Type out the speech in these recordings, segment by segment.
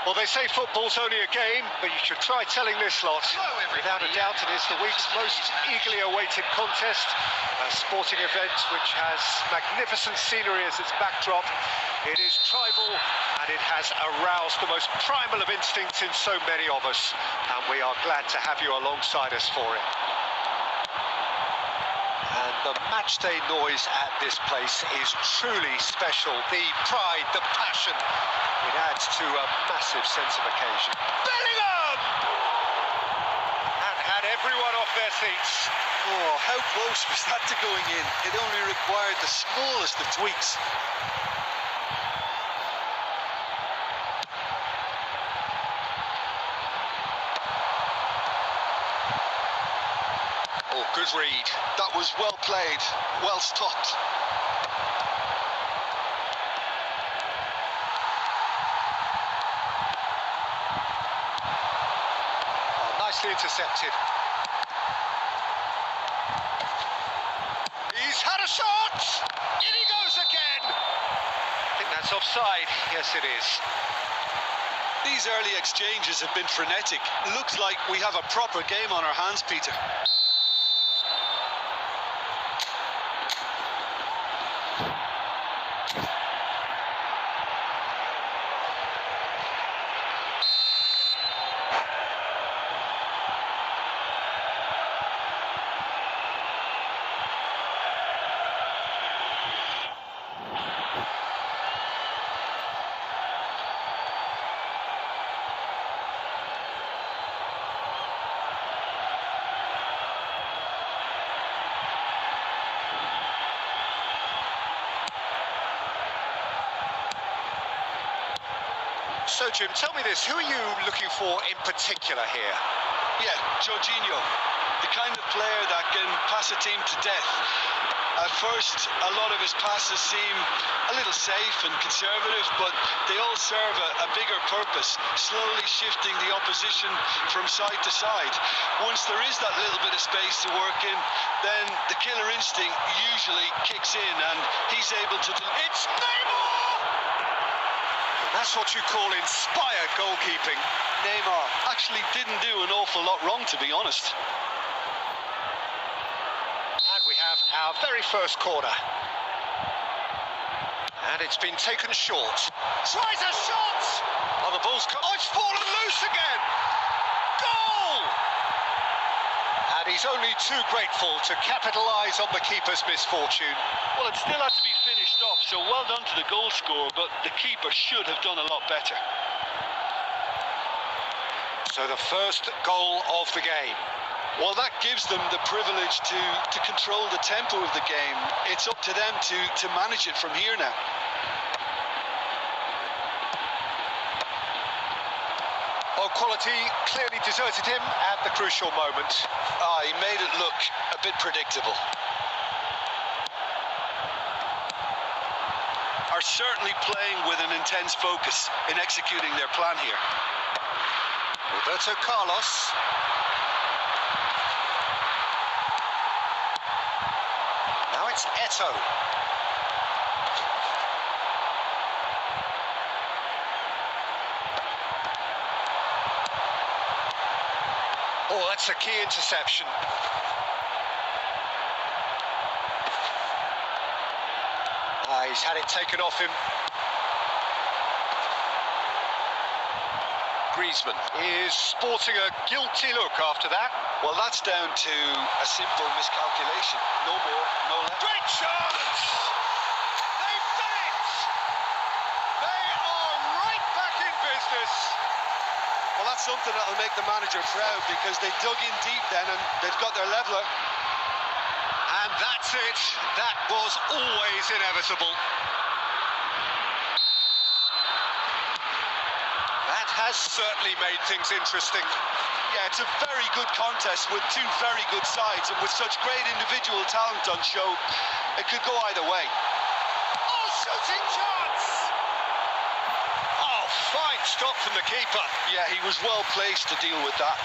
Well, they say football's only a game, but you should try telling this lot. Without a doubt, it is the week's most eagerly awaited contest, a sporting event which has magnificent scenery as its backdrop. It is tribal, and it has aroused the most primal of instincts in so many of us, and we are glad to have you alongside us for it. And the matchday noise at this place is truly special. The pride, the passion, it adds to a massive sense of occasion. Bellingham! That had everyone off their seats. Oh, how close was that to going in? It only required the smallest of tweaks. Oh, good read. That was well played, well stopped. Nicely intercepted. He's had a shot! In he goes again! I think that's offside. Yes, it is. These early exchanges have been frenetic. Looks like we have a proper game on our hands, Peter. So, Jim, tell me this, who are you looking for in particular here? Yeah, Jorginho, the kind of player that can pass a team to death. At first, a lot of his passes seem a little safe and conservative, but they all serve a bigger purpose, slowly shifting the opposition from side to side. Once there is that little bit of space to work in, then the killer instinct usually kicks in and he's able to do... It's Neymar! That's what you call inspired goalkeeping. Neymar actually didn't do an awful lot wrong, to be honest. And we have our very first corner. And it's been taken short. Tries a shot! Oh, the ball's come. Oh, it's fallen loose again! Goal! And he's only too grateful to capitalise on the keeper's misfortune. Well, it still had to be finished off, so well done to the goal scorer, but the keeper should have done a lot better. So the first goal of the game. Well, that gives them the privilege to control the tempo of the game. It's up to them to manage it from here now. Well, quality clearly deserted him at the crucial moment. He made it look a bit predictable. Are certainly playing with an intense focus in executing their plan here. Roberto Carlos. Now it's Eto. Oh, that's a key interception. He's had it taken off him. Griezmann is sporting a guilty look after that. Well, that's down to a simple miscalculation. No more, no less. Great chance! They've done it! They are right back in business. Well, that's something that'll make the manager proud because they dug in deep then and they've got their leveller. And that's it. That was always inevitable. That has certainly made things interesting. Yeah, it's a very good contest with two very good sides and with such great individual talent on show, it could go either way. Oh, shooting chance! Oh, fine stop from the keeper. Yeah, he was well placed to deal with that.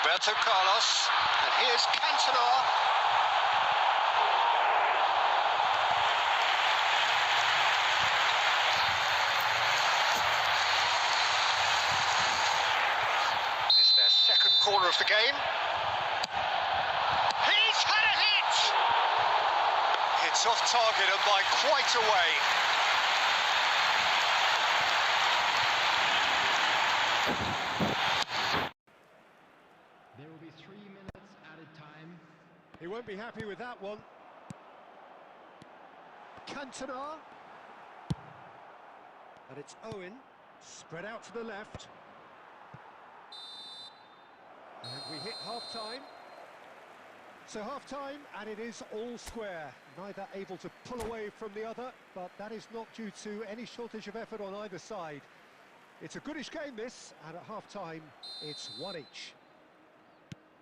Roberto Carlos, and here's Cantona. This is their second corner of the game. He's had a hit! It's off target and by quite a way. There will be 3 minutes added time. He won't be happy with that one. Cantona. And it's Owen, spread out to the left. And we hit half-time. So half-time, and it is all square. Neither able to pull away from the other, but that is not due to any shortage of effort on either side. It's a goodish game, this, and at half-time, it's one each.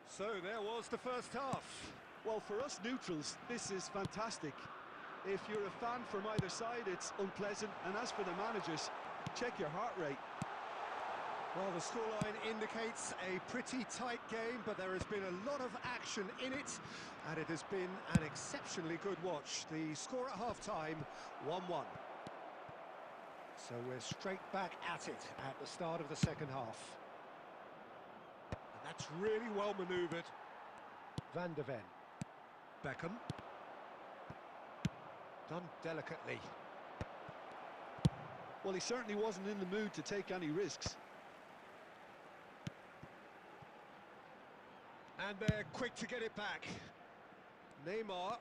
So there was the first half. Well, for us neutrals, this is fantastic. If you're a fan from either side, it's unpleasant. And as for the managers, check your heart rate. Well, the scoreline indicates a pretty tight game, but there has been a lot of action in it, and it has been an exceptionally good watch. The score at half-time, 1-1. So we're straight back at it at the start of the second half. And that's really well manoeuvred. Van der Ven. Beckham. Done delicately. Well, he certainly wasn't in the mood to take any risks. And they're quick to get it back. Neymar.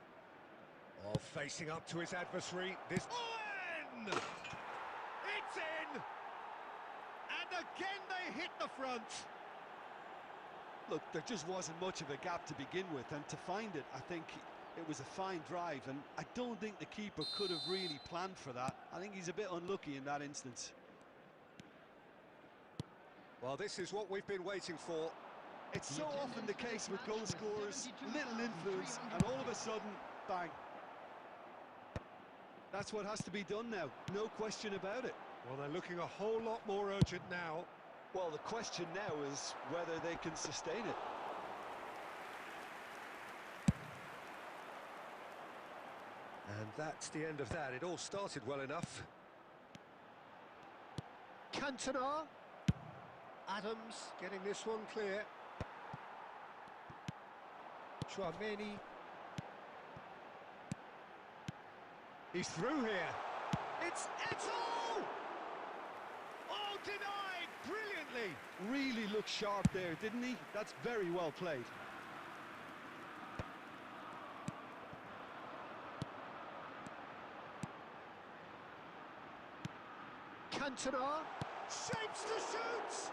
Oh, facing up to his adversary. This... Owen! It's in! And again they hit the front. Look, there just wasn't much of a gap to begin with, and to find it, I think it was a fine drive, and I don't think the keeper could have really planned for that. I think he's a bit unlucky in that instance. Well, this is what we've been waiting for. It's so often the case with goal scorers, little influence, and all of a sudden, bang. That's what has to be done now, no question about it. Well, they're looking a whole lot more urgent now. Well, the question now is whether they can sustain it. And that's the end of that. It all started well enough. Cantona. Adams getting this one clear. Chouameni. He's through here. It's Eto'o! Oh, denied brilliantly. Really looked sharp there, didn't he? That's very well played. Cantona shapes to shoot,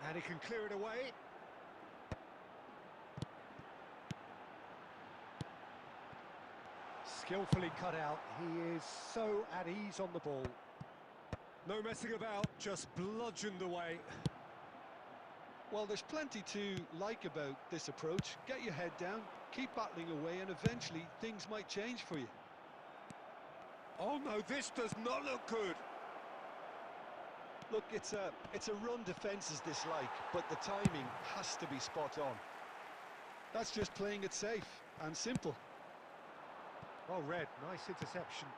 and he can clear it away. Skillfully cut out. He is so at ease on the ball. No messing about, just bludgeoned away. Well, there's plenty to like about this approach. Get your head down, keep battling away, and eventually things might change for you. Oh no, this does not look good. Look, it's a run defence's dislike, but the timing has to be spot on. That's just playing it safe and simple. Oh, Red, nice interception.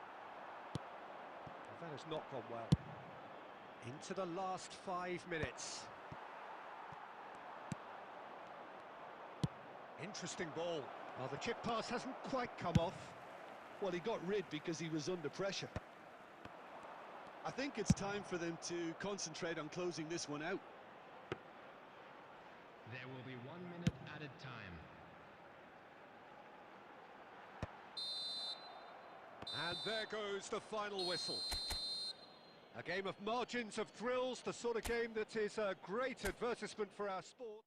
That has not gone well. Into the last 5 minutes. Interesting ball. Well, the chip pass hasn't quite come off. Well, he got rid because he was under pressure. I think it's time for them to concentrate on closing this one out. There will be 1 minute added time. And there goes the final whistle. A game of margins, of thrills, the sort of game that is a great advertisement for our sport.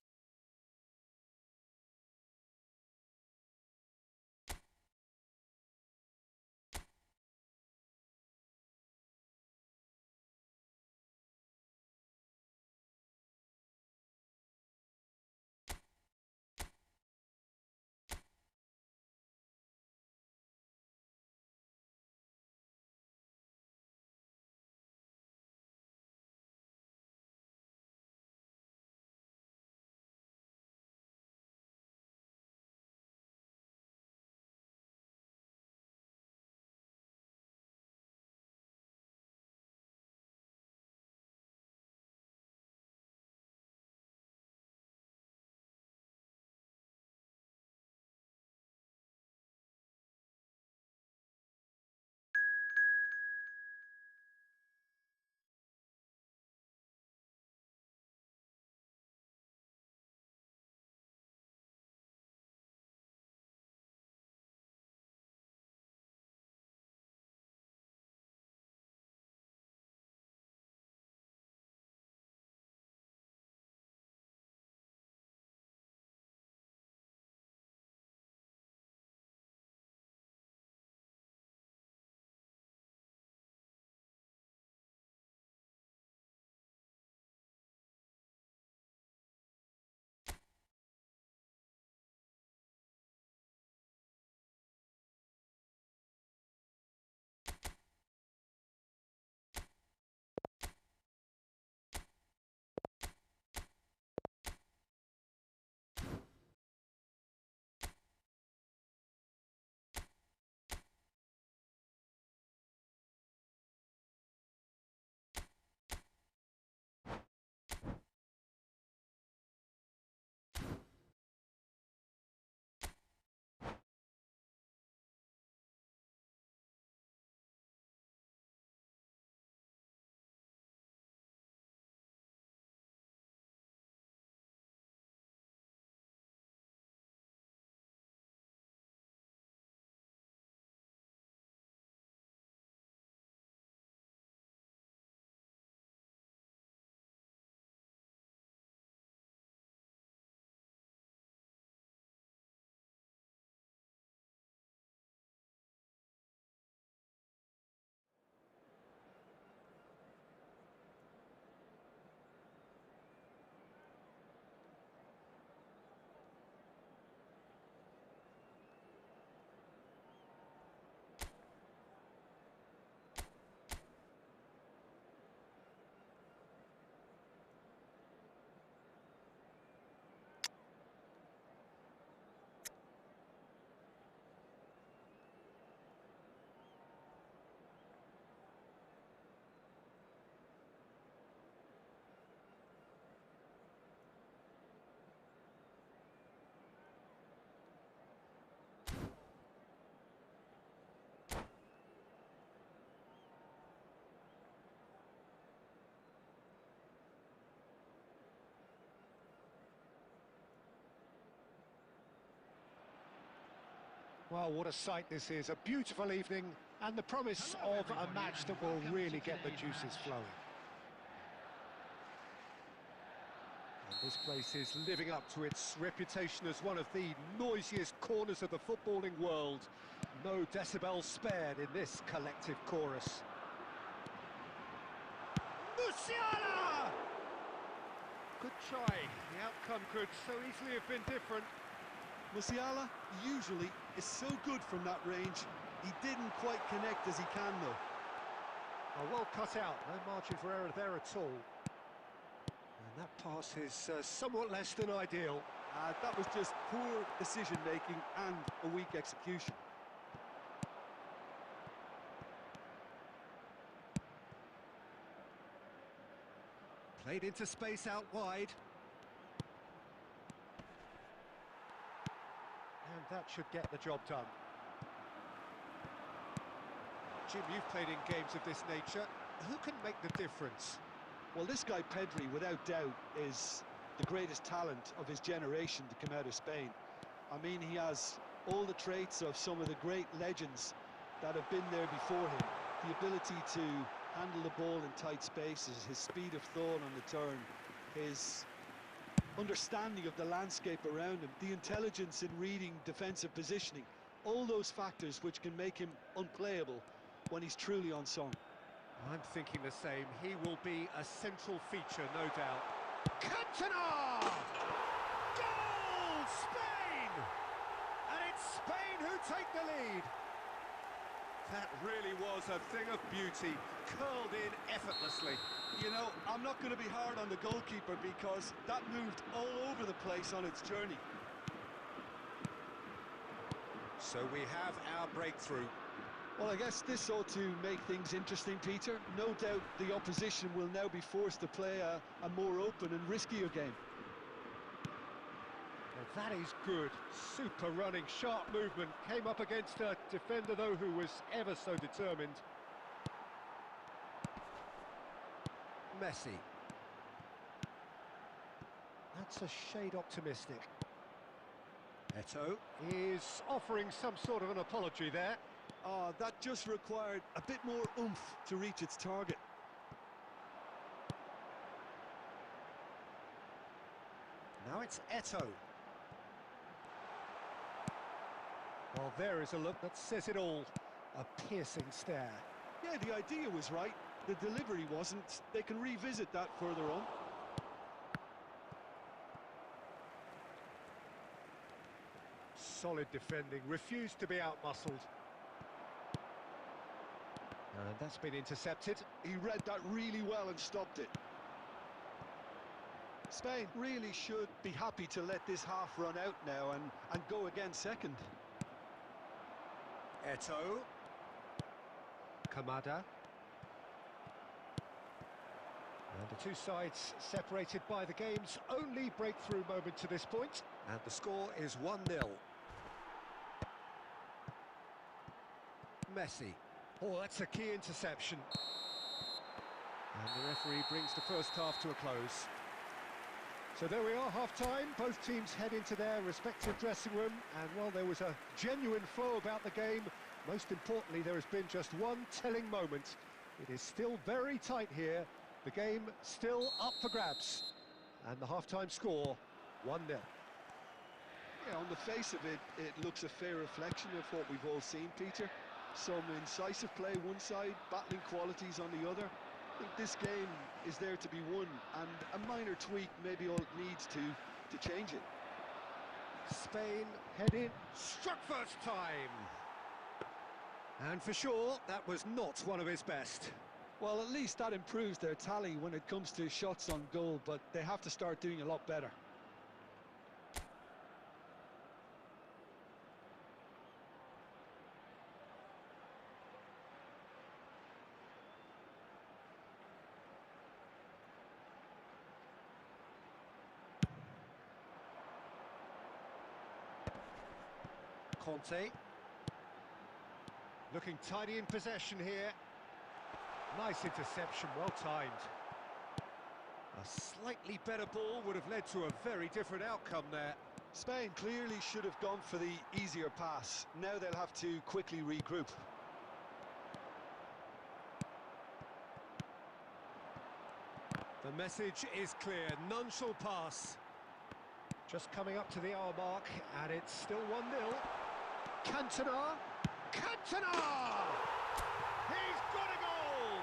Well, what a sight this is. A beautiful evening and the promise of a match that will really get the juices flowing. And this place is living up to its reputation as one of the noisiest corners of the footballing world. No decibels spared in this collective chorus. Musiala! Good try. The outcome could so easily have been different. Musiala usually is so good from that range. He didn't quite connect as he can though. Oh, well cut out, no margin for error there at all. And that pass is somewhat less than ideal. That was just poor decision-making and a weak execution. Played into space out wide. And that should get the job done. Jim, you've played in games of this nature. Who can make the difference? Well, this guy Pedri, without doubt, is the greatest talent of his generation to come out of Spain. I mean, he has all the traits of some of the great legends that have been there before him. The ability to handle the ball in tight spaces, his speed of thought on the turn, his understanding of the landscape around him, the intelligence in reading defensive positioning, all those factors which can make him unplayable when he's truly on song. I'm thinking the same. He will be a central feature, no doubt. Cantona! Goal! Spain! And it's Spain who take the lead. That really was a thing of beauty, curled in effortlessly. You know, I'm not going to be hard on the goalkeeper because that moved all over the place on its journey. So we have our breakthrough. Well, I guess this ought to make things interesting, Peter. No doubt the opposition will now be forced to play a more open and riskier game. Well, that is good. Super running, sharp movement. Came up against a defender, though, who was ever so determined. Messi. That's a shade optimistic. Eto'o is offering some sort of an apology there. That just required a bit more oomph to reach its target. Now it's Eto'o. Well, there is a look that says it all. A piercing stare. Yeah, the idea was right. The delivery wasn't. They can revisit that further on. Solid defending, refused to be out-muscled. And that's been intercepted. He read that really well and stopped it. Spain really should be happy to let this half run out now and go again second. Eto'o. Kamada. And the two sides separated by the game's only breakthrough moment to this point. And the score is 1-0. Messi. Oh, that's a key interception. And the referee brings the first half to a close. So there we are, half-time. Both teams head into their respective dressing room. And while there was a genuine flow about the game, most importantly, there has been just one telling moment. It is still very tight here. The game still up for grabs. And the half-time score, 1-0. Yeah, on the face of it, it looks a fair reflection of what we've all seen, Peter. Some incisive play one side, battling qualities on the other. I think this game is there to be won, and a minor tweak maybe all it needs to change it. Spain head in, struck first time. And for sure, that was not one of his best. Well, at least that improves their tally when it comes to shots on goal, but they have to start doing a lot better. Conte. Looking tidy in possession here. Nice interception, well timed. A slightly better ball would have led to a very different outcome there. Spain clearly should have gone for the easier pass. Now they'll have to quickly regroup. The message is clear, none shall pass. Just coming up to the hour mark, and it's still 1-0. Cantona! Cantona! He's got a goal!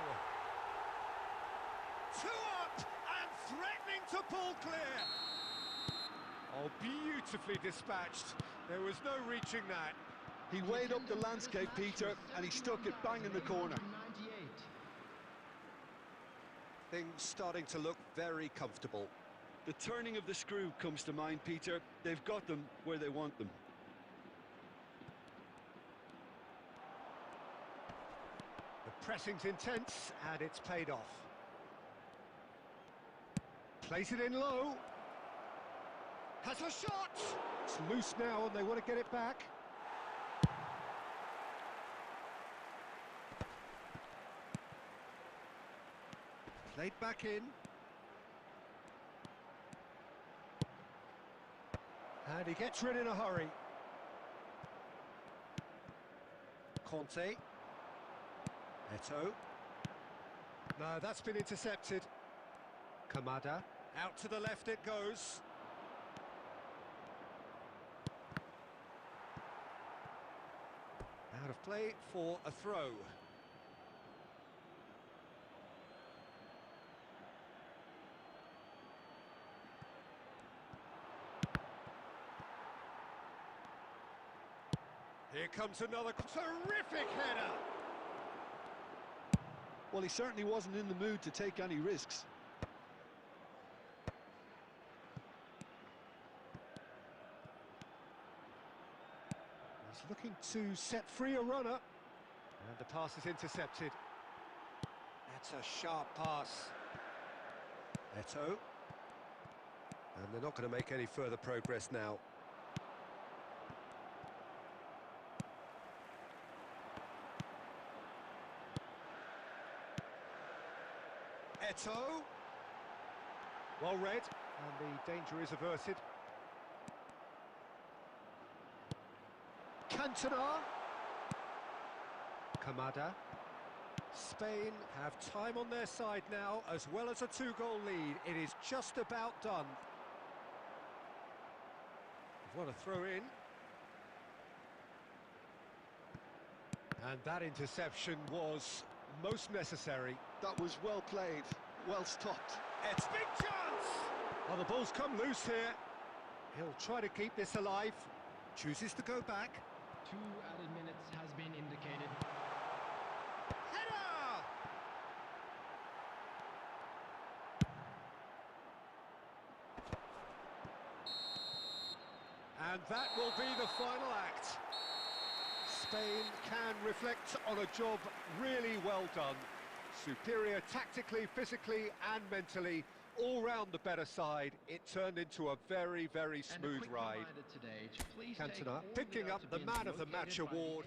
2 up and threatening to pull clear. Oh, beautifully dispatched. There was no reaching that. He weighed up the landscape, Peter, and he stuck it bang in the corner. Things starting to look very comfortable. The turning of the screw comes to mind, Peter. They've got them where they want them. The pressing's intense, and it's paid off. Plays it in low. Has a shot! It's loose now, and they want to get it back. Played back in. And he gets rid in a hurry. Conte. Eto. No, that's been intercepted. Kamada. Out to the left it goes. Out of play for a throw. Here comes another terrific header. Well, he certainly wasn't in the mood to take any risks. He's looking to set free a runner. And the pass is intercepted. That's a sharp pass. Eto. And they're not going to make any further progress now. Eto. Well read, and the danger is averted. Cantona. Kamada. Spain have time on their side now, as well as a 2-goal lead. It is just about done. What a throw in. And that interception was most necessary. That was well played, well stopped. It's big chance! Well, the ball's come loose here. He'll try to keep this alive. Chooses to go back. 2 added minutes has been indicated. Header! And that will be the final act. Spain can reflect on a job really well done. Superior tactically, physically and mentally, all round the better side. It turned into a very, very smooth ride. Cantona picking up the Man of the Match award.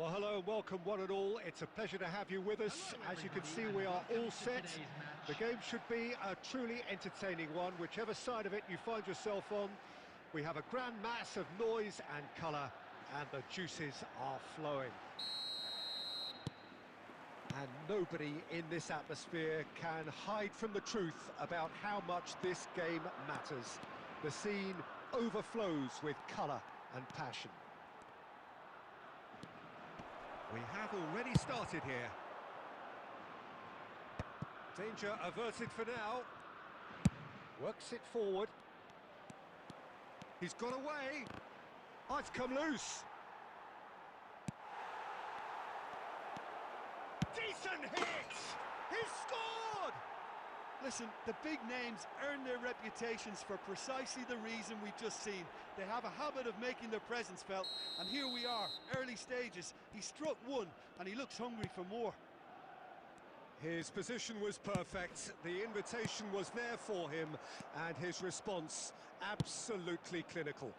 Well, hello and welcome one and all. It's a pleasure to have you with us. As you can see, we are all set. The game should be a truly entertaining one, whichever side of it you find yourself on. We have a grand mass of noise and colour, and the juices are flowing. And nobody in this atmosphere can hide from the truth about how much this game matters. The scene overflows with colour and passion. We have already started here. Danger averted for now. Works it forward. He's got away. Oh, it's come loose. Decent hit! He's scored! Listen, the big names earn their reputations for precisely the reason we've just seen. They have a habit of making their presence felt, and here we are, early stages. He struck one, and he looks hungry for more. His position was perfect, the invitation was there for him, and his response absolutely clinical.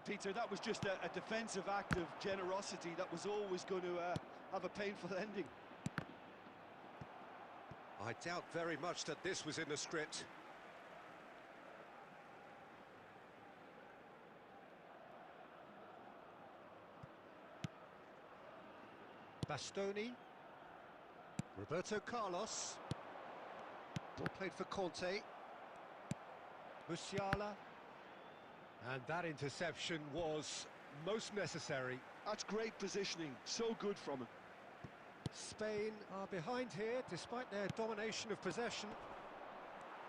Peter, that was just a defensive act of generosity that was always going to have a painful ending. I doubt very much that this was in the script. Bastoni. Roberto Carlos. Ball played for Conte. Musiala. And that interception was most necessary. That's great positioning, so good from him. Spain are behind here, despite their domination of possession.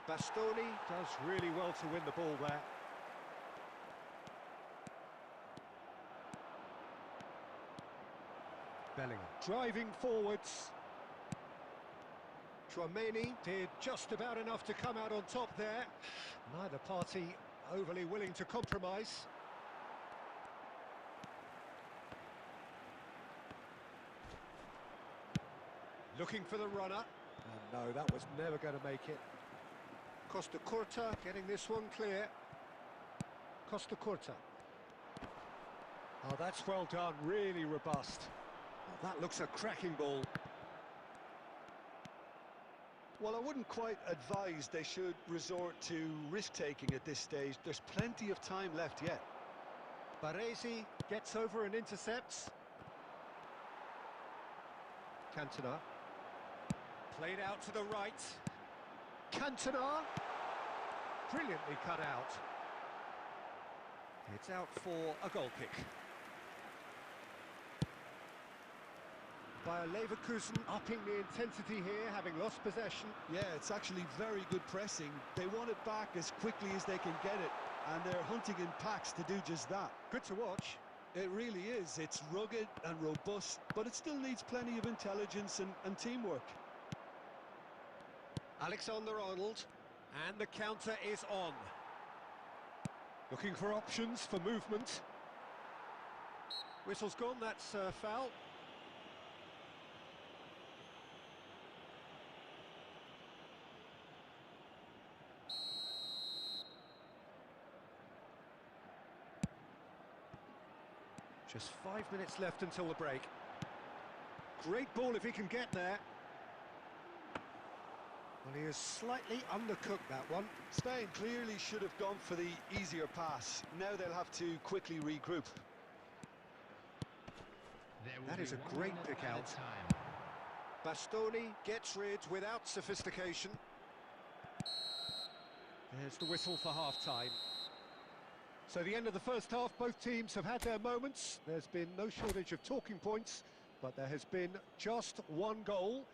Bastoni does really well to win the ball there. Bellingham driving forwards. Tchouaméni did just about enough to come out on top there. Neither party overly willing to compromise. Looking for the runner. And no, that was never going to make it. Costa Curta getting this one clear. Costa Curta. Oh, that's well done, really robust. Oh, that looks a cracking ball. Well, I wouldn't quite advise they should resort to risk-taking at this stage. There's plenty of time left yet. Baresi gets over and intercepts. Cantona. Played out to the right. Cantona. Brilliantly cut out. It's out for a goal kick. Bayer Leverkusen upping the intensity here, having lost possession. Yeah, it's actually very good pressing. They want it back as quickly as they can get it, and they're hunting in packs to do just that. Good to watch. It really is. It's rugged and robust, but it still needs plenty of intelligence and teamwork. Alexander-Arnold, and the counter is on. Looking for options for movement. Whistle's gone, that's foul. Just 5 minutes left until the break. Great ball if he can get there. Well, he has slightly undercooked that one. Spain clearly should have gone for the easier pass. Now they'll have to quickly regroup. That is a great pick out. Bastoni gets rid without sophistication. There's the whistle for half-time. So the end of the first half, both teams have had their moments. There's been no shortage of talking points, but there has been just one goal.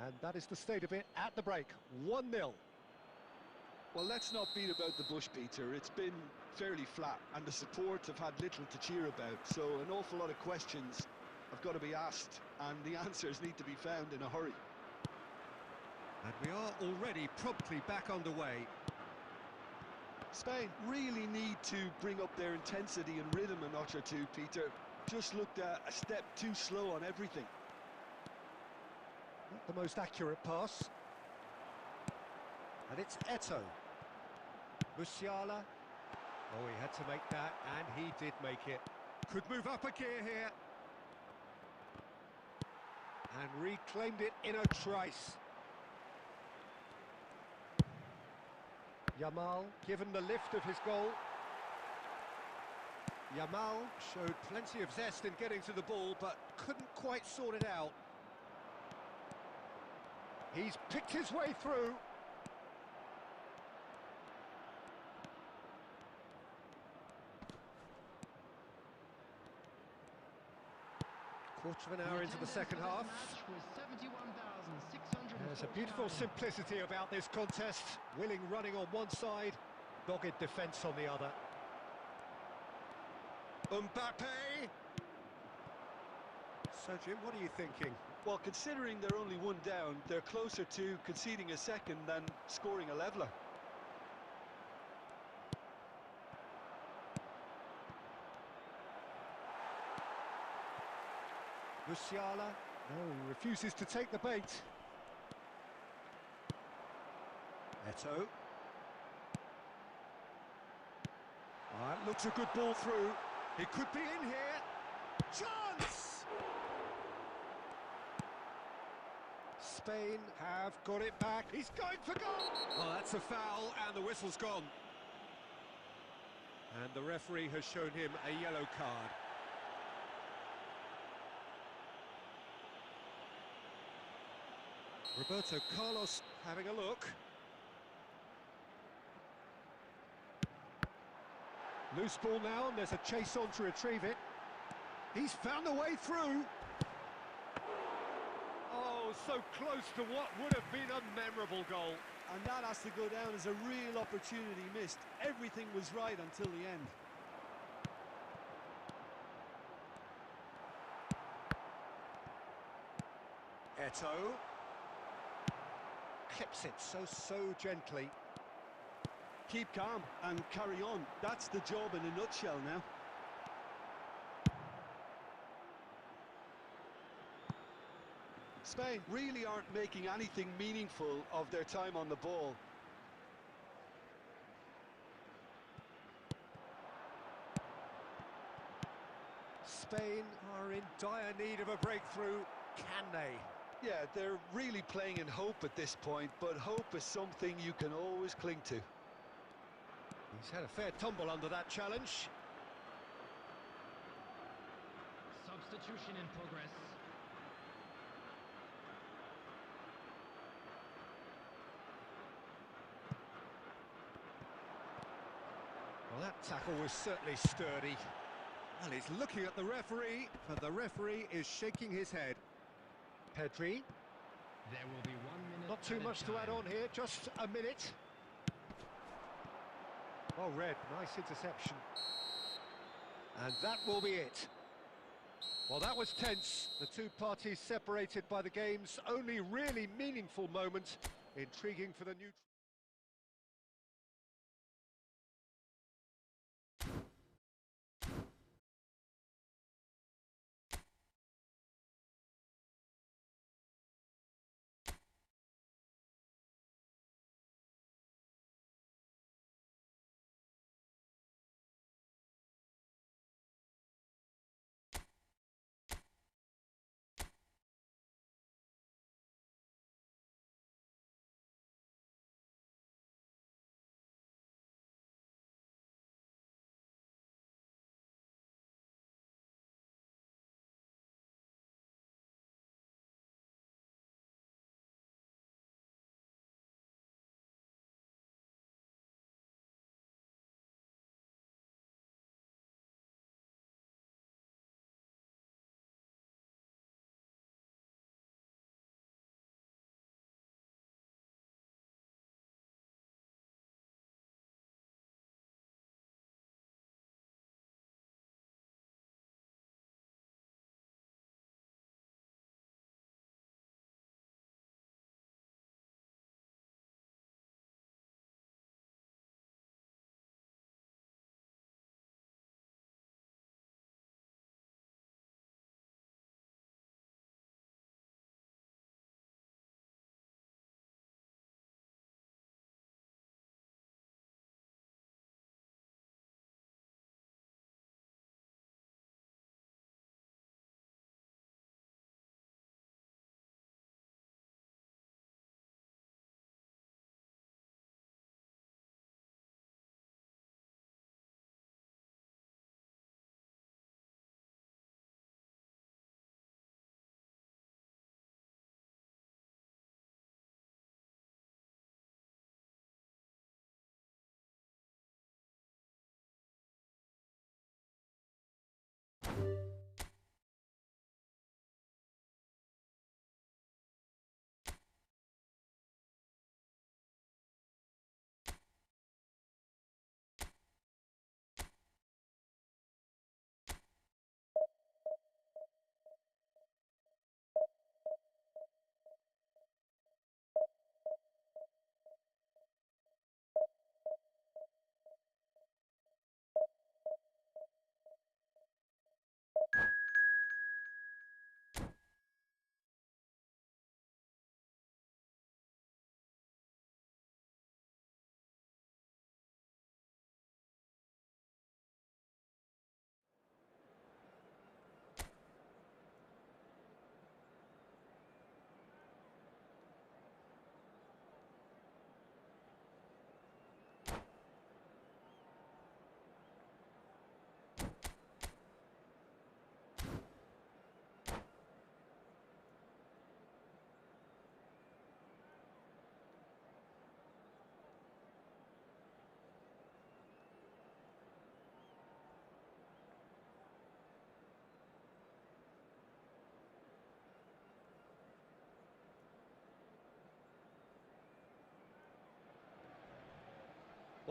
And that is the state of it at the break, 1-0. Well, let's not beat about the bush, Peter. It's been fairly flat, and the support have had little to cheer about. So an awful lot of questions have got to be asked, and the answers need to be found in a hurry. And we are already promptly back underway. Spain really need to bring up their intensity and rhythm a notch or two, Peter. Just looked a step too slow on everything. Not the most accurate pass. And it's Eto'o. Musiala. Oh, he had to make that, and he did make it. Could move up a gear here. And reclaimed it in a trice. Yamal given the lift of his goal. Yamal showed plenty of zest in getting to the ball, but couldn't quite sort it out. He's picked his way through. Quarter of an hour into the second half. There's a beautiful simplicity about this contest. Willing running on one side, dogged defence on the other. Mbappe! So, Jim, what are you thinking? Well, considering they're only one down, they're closer to conceding a second than scoring a leveller. Musiala, no, he refuses to take the bait. Eto'o. That looks a good ball through. It could be in here. Chance! Spain have got it back. He's going for goal! Oh, that's a foul, and the whistle's gone. And the referee has shown him a yellow card. Roberto Carlos having a look. Loose ball now, and there's a chase on to retrieve it. He's found a way through. Oh, so close to what would have been a memorable goal. And that has to go down as a real opportunity missed. Everything was right until the end. Eto'o. Clips it so gently. Keep calm and carry on. That's the job in a nutshell now. Spain really aren't making anything meaningful of their time on the ball. Spain are in dire need of a breakthrough. Can they? Yeah, they're really playing in hope at this point, but hope is something you can always cling to. He's had a fair tumble under that challenge. Substitution in progress. Well, that tackle was certainly sturdy. Well, he's looking at the referee, but the referee is shaking his head. Pedri. There will be 1 minute. Not too much to add on here, just a minute. Well read, nice interception. And that will be it. Well, that was tense. The two parties separated by the game's only really meaningful moment. Intriguing for the neutral.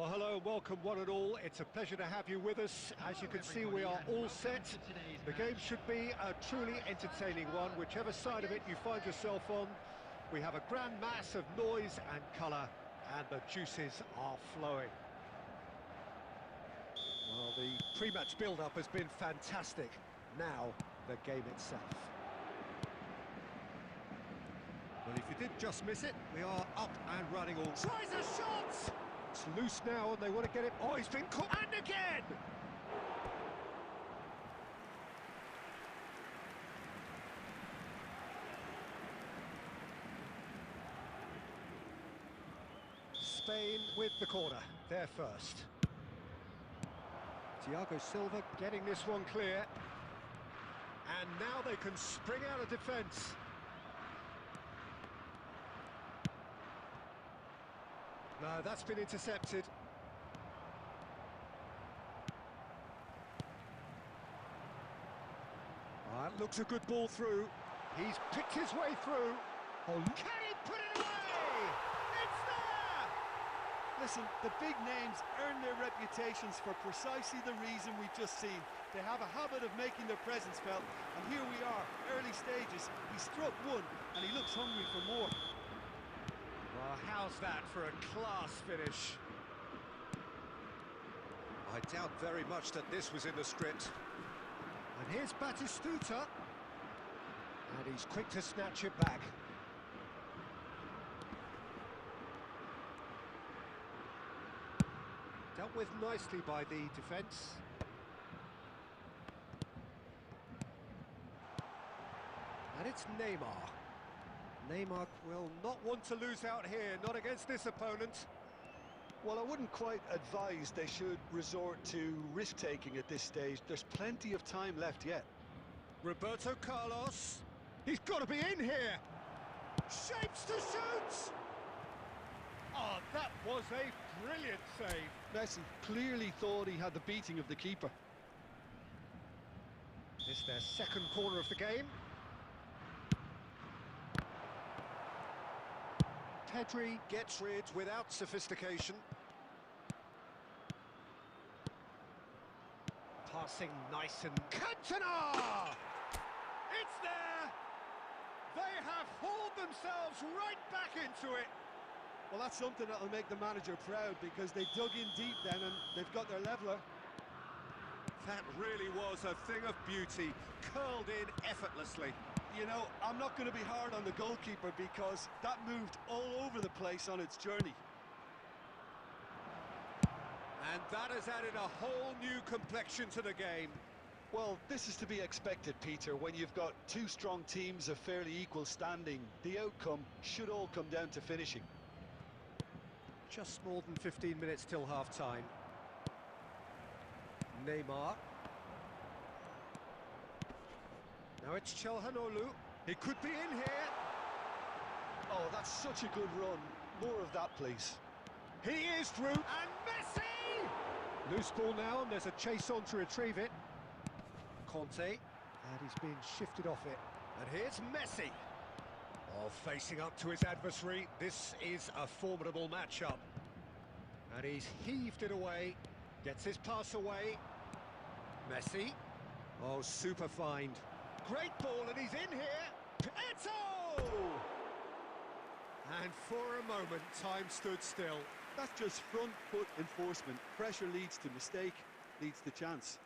Well, hello and welcome one and all. It's a pleasure to have you with us. As you can see, we are all set. The game should be a truly entertaining one, whichever side of it you find yourself on. We have a grand mass of noise and colour, and the juices are flowing. Well, the pre-match build-up has been fantastic. Now, the game itself. Well, if you did just miss it, we are up and running all. Tries a shot! It's loose now and they want to get it. Oh, he's been caught. And again! Spain with the corner. They're first. Thiago Silva getting this one clear. And now they can spring out of defence. No, that's been intercepted. That looks a good ball through. He's picked his way through. Oh, can he put it away? It's there! Listen, the big names earn their reputations for precisely the reason we've just seen. They have a habit of making their presence felt, and here we are, early stages. He struck one, and he looks hungry for more. Well, how's that for a class finish? I doubt very much that this was in the script. And here's Batistuta. And he's quick to snatch it back. Dealt with nicely by the defence. And it's Neymar. Neymar will not want to lose out here, not against this opponent. Well, I wouldn't quite advise they should resort to risk-taking at this stage. There's plenty of time left yet. Roberto Carlos. He's got to be in here. Shapes to shoot. Oh, that was a brilliant save. Messi clearly thought he had the beating of the keeper. It's their second corner of the game. Pedri gets rid without sophistication. Passing nice and... Cantona! It's there! They have hauled themselves right back into it. Well, that's something that'll make the manager proud, because they dug in deep then and they've got their leveller. That really was a thing of beauty, curled in effortlessly. You know, I'm not going to be hard on the goalkeeper because that moved all over the place on its journey. And that has added a whole new complexion to the game. Well, this is to be expected, Peter, when you've got two strong teams of fairly equal standing. The outcome should all come down to finishing. Just more than 15 minutes till half-time. Neymar. Now it's Çalhanoğlu. He could be in here. Oh, that's such a good run. More of that, please. He is through. And Messi! Loose ball now, and there's a chase on to retrieve it. Conte. And he's being shifted off it. And here's Messi. Oh, facing up to his adversary. This is a formidable matchup. And he's heaved it away. Gets his pass away. Messi. Oh, super find. Great ball, and he's in here. Eto'o! And for a moment, time stood still. That's just front foot enforcement. Pressure leads to mistake, leads to chance.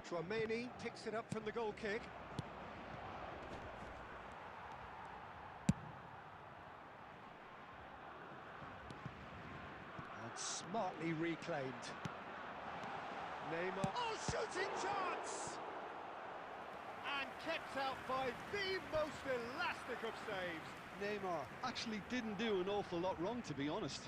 Tchouaméni picks it up from the goal kick. And smartly reclaimed. Neymar. Oh, shooting chance! And kept out by the most elastic of saves. Neymar actually didn't do an awful lot wrong, to be honest.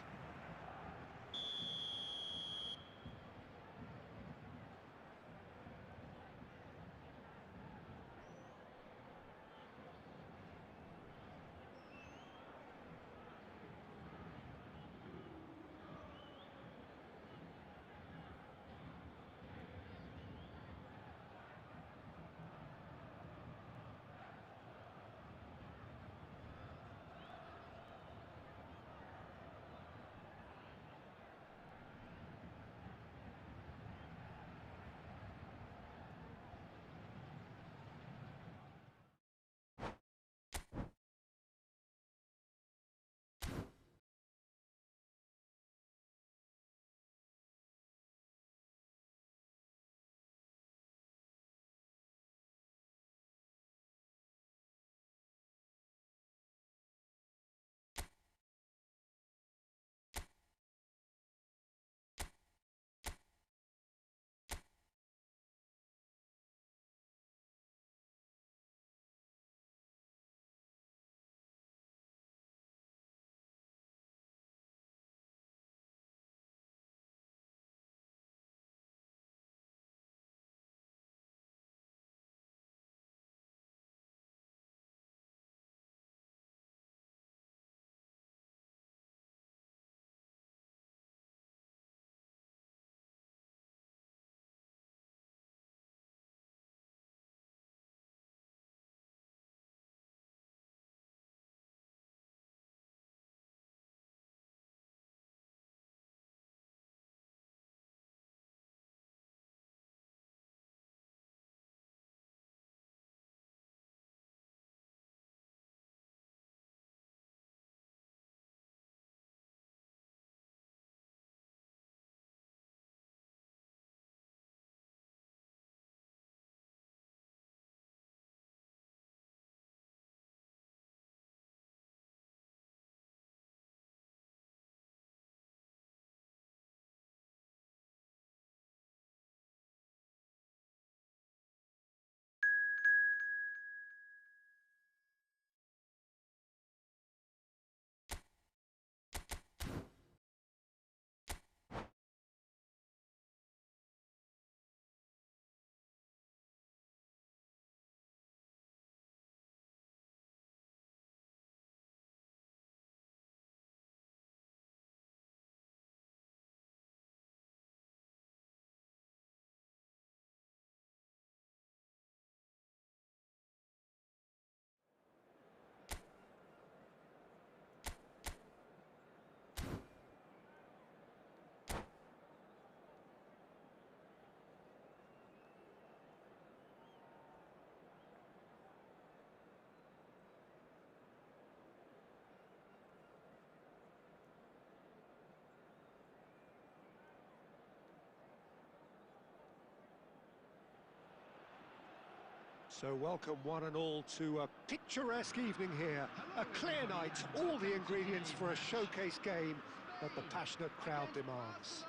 So welcome one and all to a picturesque evening here. A clear night, all the ingredients for a showcase game that the passionate crowd demands.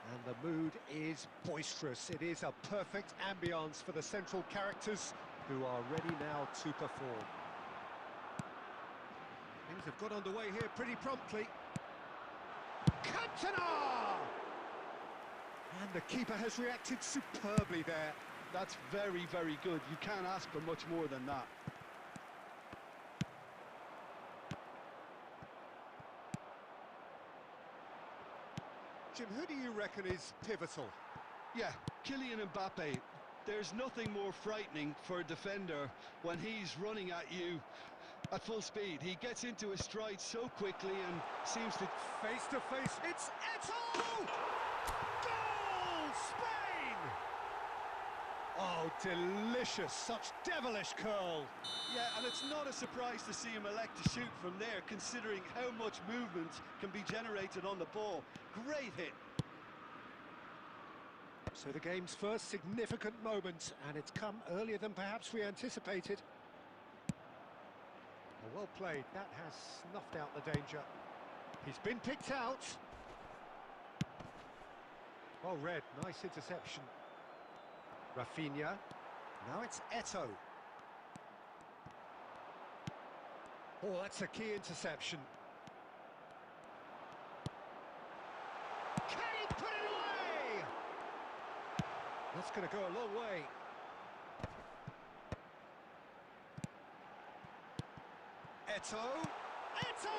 And the mood is boisterous. It is a perfect ambience for the central characters who are ready now to perform. Things have got underway here pretty promptly. Cantona! And the keeper has reacted superbly there. That's very, very good. You can't ask for much more than that. Jim, who do you reckon is pivotal? Yeah, Kylian Mbappe. There's nothing more frightening for a defender when he's running at you at full speed. He gets into his stride so quickly and seems to... Face to face, it's Eto'o! Goal! Spain! Oh, delicious, such devilish curl. Yeah, and it's not a surprise to see him elect to shoot from there, considering how much movement can be generated on the ball. Great hit. So the game's first significant moment, and it's come earlier than perhaps we anticipated. Well played, that has snuffed out the danger. He's been picked out. Well read, nice interception. Rafinha, now it's Eto'o. Oh, that's a key interception. Can he put it away? That's going to go a long way. Eto'o! Eto'o!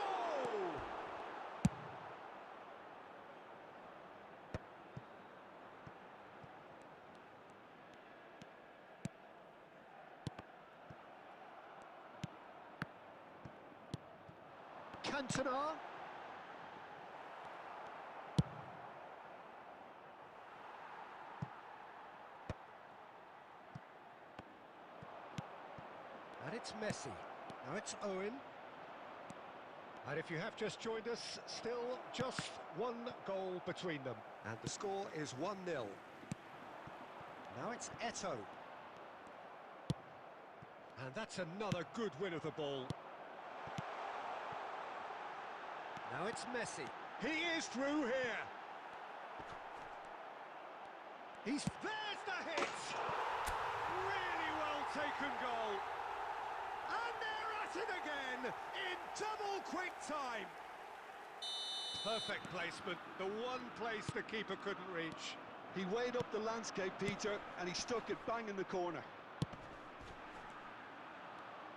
Cantona. And it's Messi. Now it's Owen. And if you have just joined us, still just one goal between them. And the score is 1-0. Now it's Eto'o. And that's another good win of the ball. Now it's Messi. He is through here. There's the hit. Really well taken goal. And they're at it again in double quick time. Perfect placement. The one place the keeper couldn't reach. He weighed up the landscape, Peter, and he stuck it bang in the corner.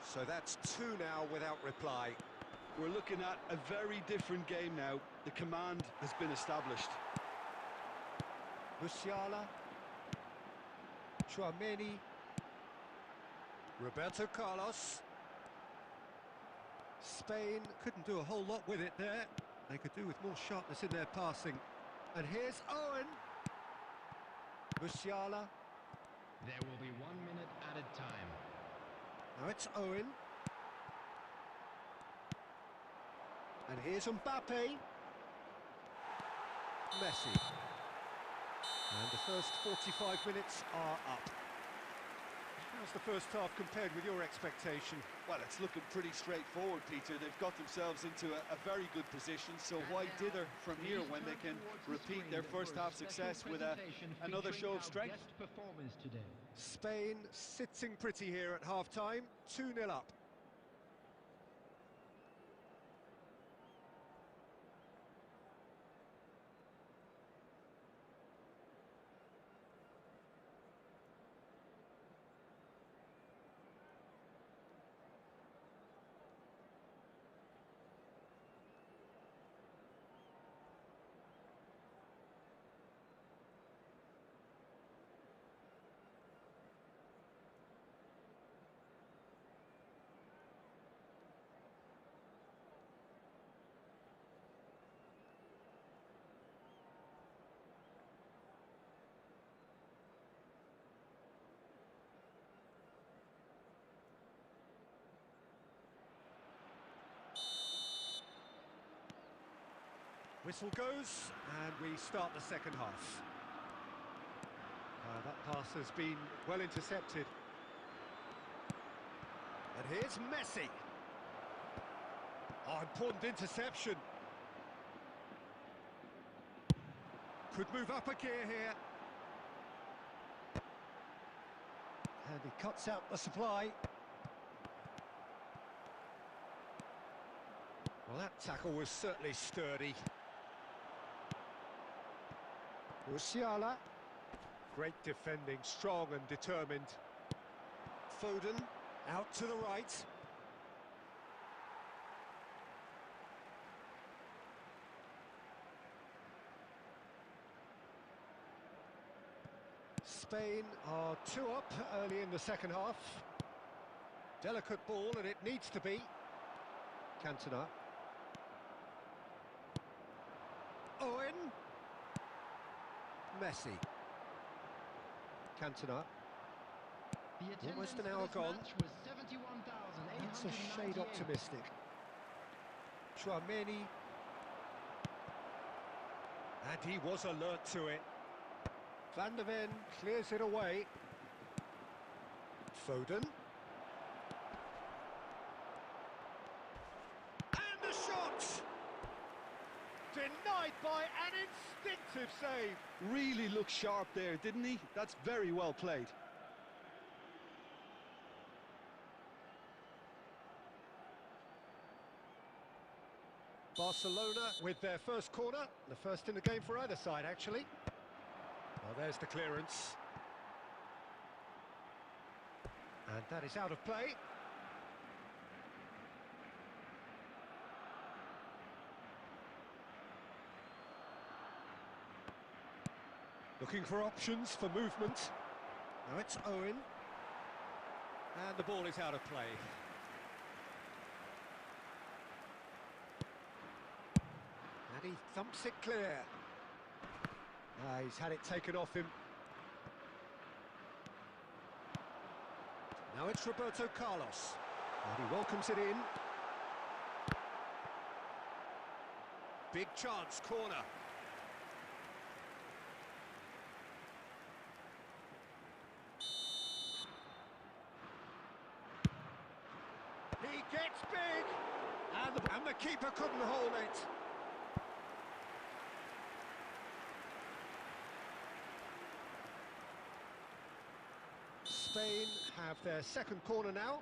So that's two now without reply. We're looking at a very different game now. The command has been established. Musiala. Chouameni. Roberto Carlos. Spain couldn't do a whole lot with it there. They could do with more sharpness in their passing. And here's Owen. Musiala. There will be 1 minute added time. Now it's Owen. And here's Mbappe. Messi. And the first 45 minutes are up. How's the first half compared with your expectation? Well, it's looking pretty straightforward, Peter. They've got themselves into a very good position, so why dither from here when they can repeat their first half success with another show of strength? Spain sitting pretty here at half-time, 2-0 up. Whistle goes, and we start the second half. That Pass has been well intercepted. And here's Messi. Oh, important interception. Could move up a gear here. And he cuts out the supply. Well, that tackle was certainly sturdy. Musiala. Great defending, strong and determined. Foden, out to the right. Spain are 2 up early in the second half. Delicate ball, and it needs to be. Cantona. Owen. Messi. Cantona. Almost an hour gone. That's a shade optimistic. Tchouaméni. And he was alert to it. Van der Ven clears it away. Foden. And the shot! Denied by an instinctive save. Really looked sharp there, didn't he? That's very well played. Barcelona with their first corner, the first in the game for either side, actually. Well, there's the clearance. And that is out of play. Looking for options for movement. Now it's Owen. And the ball is out of play. And he thumps it clear. He's had it taken off him. Now it's Roberto Carlos. And he welcomes it in. Big chance, corner. He gets big. And the keeper couldn't hold it. Spain have their second corner now.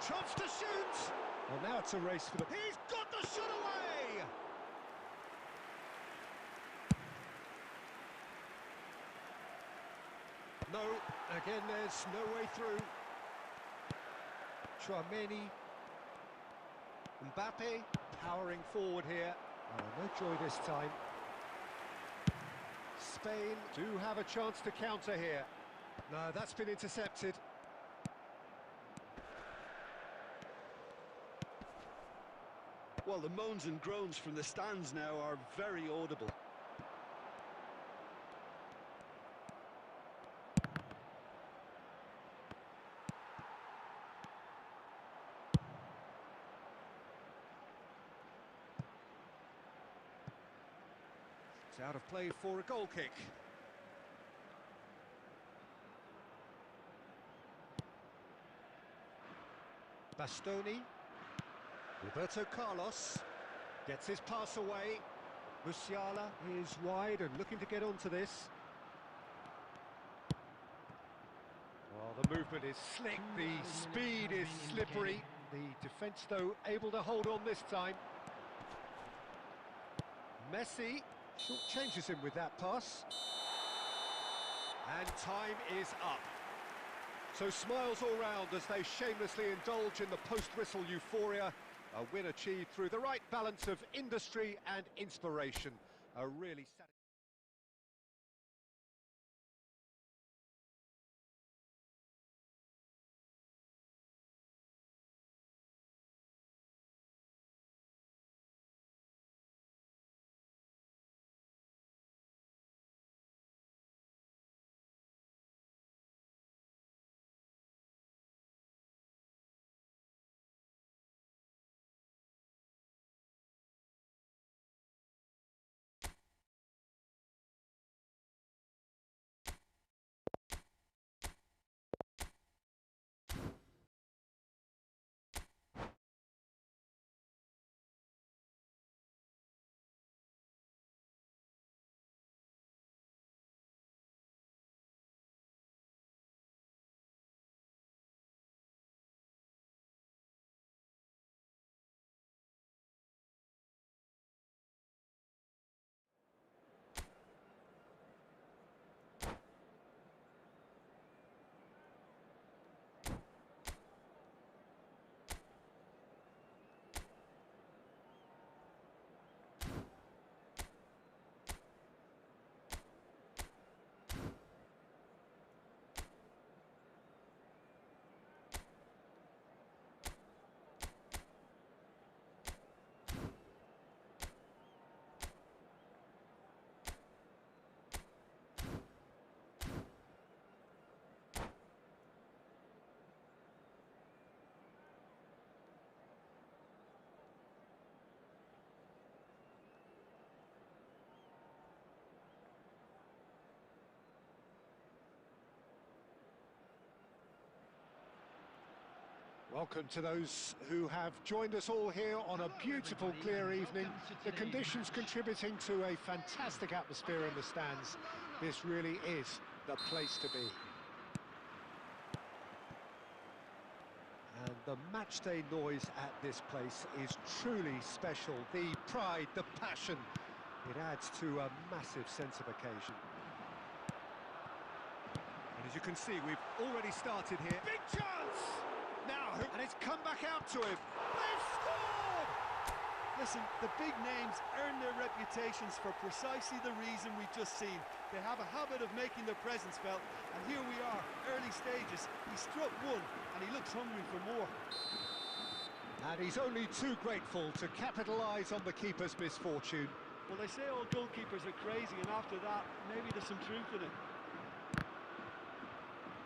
Chance to shoot! Well, now it's a race for the... He's got the shot away! No, again there's no way through. Tchouaméni. Mbappe powering forward here. Oh, no joy this time. Spain do have a chance to counter here. No, that's been intercepted. Well, the moans and groans from the stands now are very audible. It's out of play for a goal kick. Bastoni. Roberto Carlos gets his pass away. Musiala is wide and looking to get onto this. Well, the movement is slick, the speed is slippery. The defence, though, able to hold on this time. Messi short changes him with that pass. And time is up. So smiles all round as they shamelessly indulge in the post-whistle euphoria. A win achieved through the right balance of industry and inspiration. A really satisfying... Welcome to those who have joined us all here on a beautiful, clear evening. The conditions contributing to a fantastic atmosphere in the stands. This really is the place to be. And the matchday noise at this place is truly special. The pride, the passion, it adds to a massive sense of occasion. And as you can see, we've already started here. Big chance! Now, and it's come back out to him. They've scored! Listen, the big names earn their reputations for precisely the reason we've just seen. They have a habit of making their presence felt, and here we are, early stages. He struck one, and he looks hungry for more. And he's only too grateful to capitalise on the keeper's misfortune. Well, they say all goalkeepers are crazy, and after that, maybe there's some truth in it.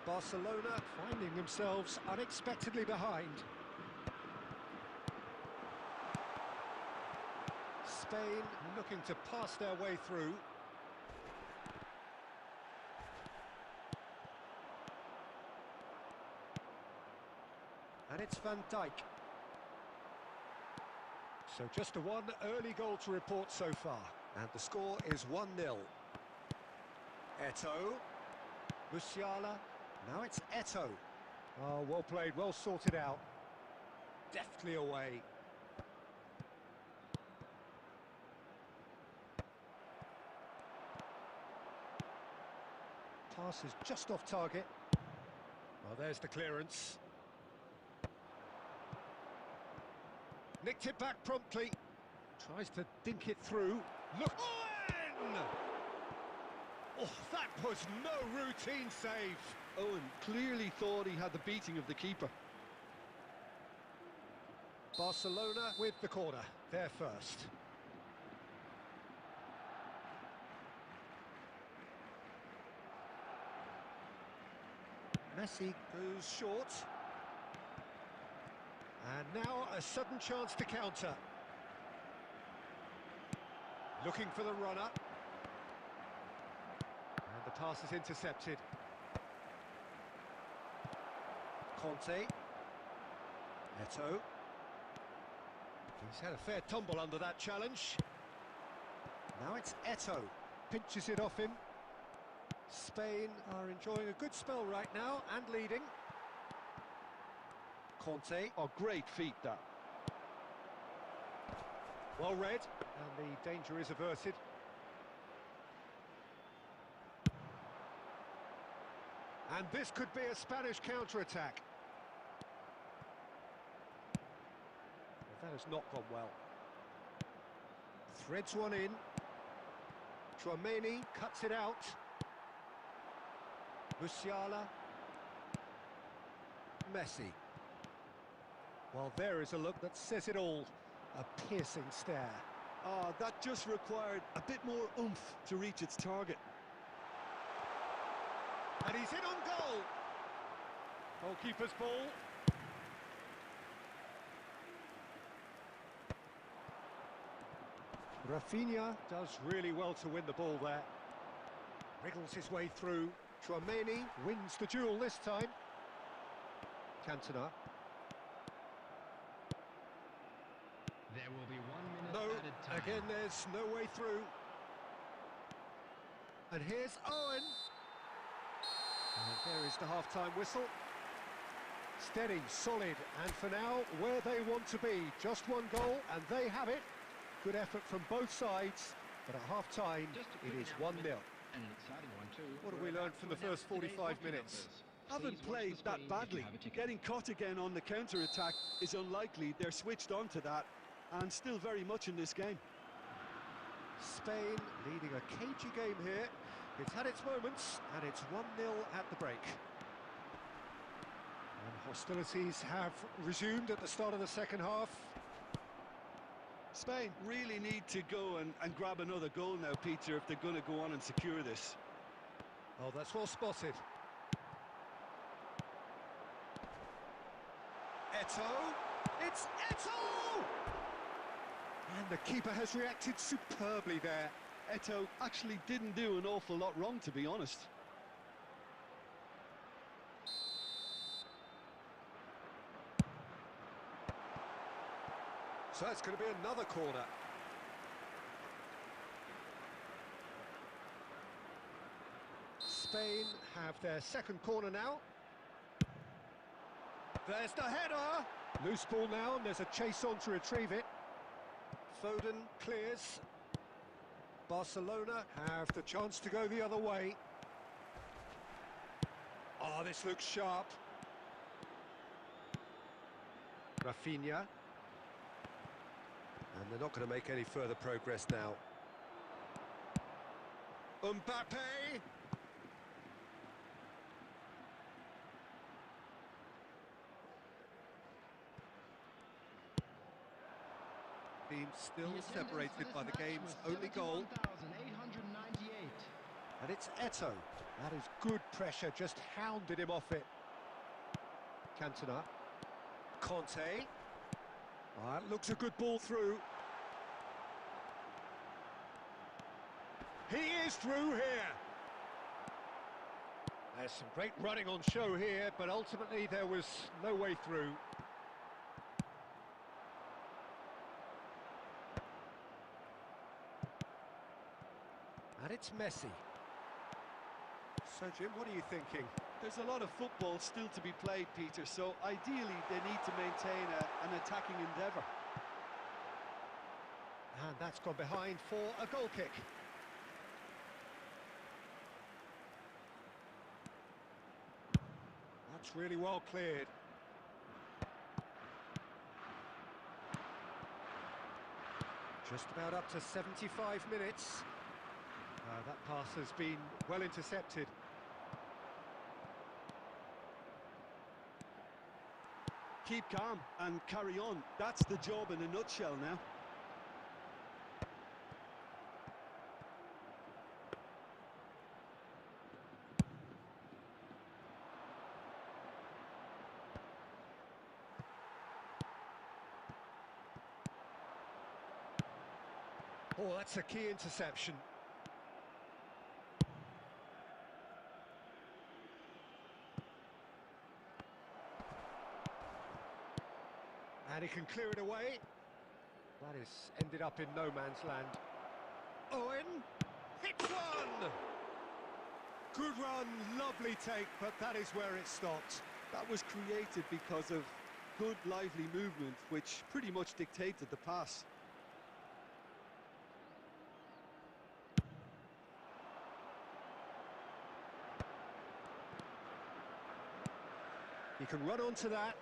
Barcelona finding themselves unexpectedly behind. Spain looking to pass their way through. And it's Van Dijk. So just a one early goal to report so far. And the score is 1-0. Eto'o. Musiala. Now it's Eto'o. Oh, well played, well sorted out. Deftly away. Pass is just off target. Well, there's the clearance. Nicked it back promptly. Tries to dink it through. Look! Owen! Oh, that was no routine save. Owen clearly thought he had the beating of the keeper. Barcelona with the corner. They're first. Messi goes short. And now a sudden chance to counter. Looking for the runner. And the pass is intercepted. Conte. Eto'o. He's had a fair tumble under that challenge. Now it's Eto'o. Pinches it off him. Spain are enjoying a good spell right now and leading. Conte. Oh, great feat, that. Well read, and the danger is averted. And this could be a Spanish counter-attack. That has not gone well. Threads one in. Tchouaméni cuts it out. Musiala. Messi. Well, there is a look that says it all. A piercing stare. Ah, that just required a bit more oomph to reach its target. And he's in on goal. Goalkeeper's ball. Rafinha does really well to win the ball there. Wriggles his way through. Tchouaméni wins the duel this time. Cantona. There will be 1 minute No, added time. again there's no way through. And here's Owen. And there is the half-time whistle. Steady, solid, and for now, where they want to be. Just one goal, and they have it. Good effort from both sides, but at half-time, it is 1-0. And an exciting one too. What have we learned from the first 45 minutes? Haven't played that badly. Getting caught again on the counter-attack is unlikely. They're switched on to that, and still very much in this game. Spain leading a cagey game here. It's had its moments, and it's 1-0 at the break. And hostilities have resumed at the start of the second half. Spain really need to go and grab another goal now, Peter, if they're going to go on and secure this. Oh, that's well spotted. Eto'o! It's Eto'o! And the keeper has reacted superbly there. Eto'o actually didn't do an awful lot wrong, to be honest. So it's going to be another corner. Spain have their second corner now. There's the header! Loose ball now, and there's a chase on to retrieve it. Foden clears. Barcelona have the chance to go the other way. Oh, this looks sharp. Rafinha. And they're not going to make any further progress now. Mbappe! Team still separated by the game's only goal. 71,898. And it's Eto. That is good pressure, just hounded him off it. Cantona. Conte. Oh, that looks a good ball through. He is through here. There's some great running on show here, but ultimately there was no way through. And it's Messi. So, Jim, what are you thinking? There's a lot of football still to be played, Peter, so ideally they need to maintain an attacking endeavour. And that's gone behind for a goal kick. That's really well cleared. Just about up to 75 minutes. That pass has been well intercepted. Keep calm and carry on. That's the job in a nutshell now. Oh, that's a key interception. And he can clear it away. That is ended up in no man's land. Owen hits one! Good run, lovely take, but that is where it stopped. That was created because of good, lively movement, which pretty much dictated the pass. He can run onto that.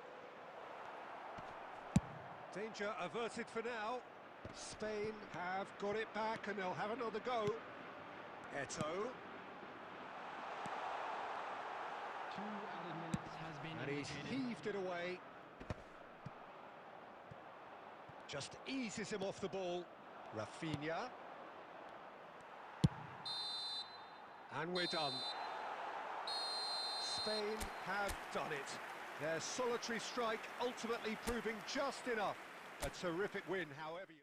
Danger averted for now. Spain have got it back and they'll have another go. Eto. 2 added minutes has been And he's indicated. heaved it away. Just eases him off the ball. Rafinha. And we're done. Spain have done it. Their solitary strike ultimately proving just enough. A terrific win, however you...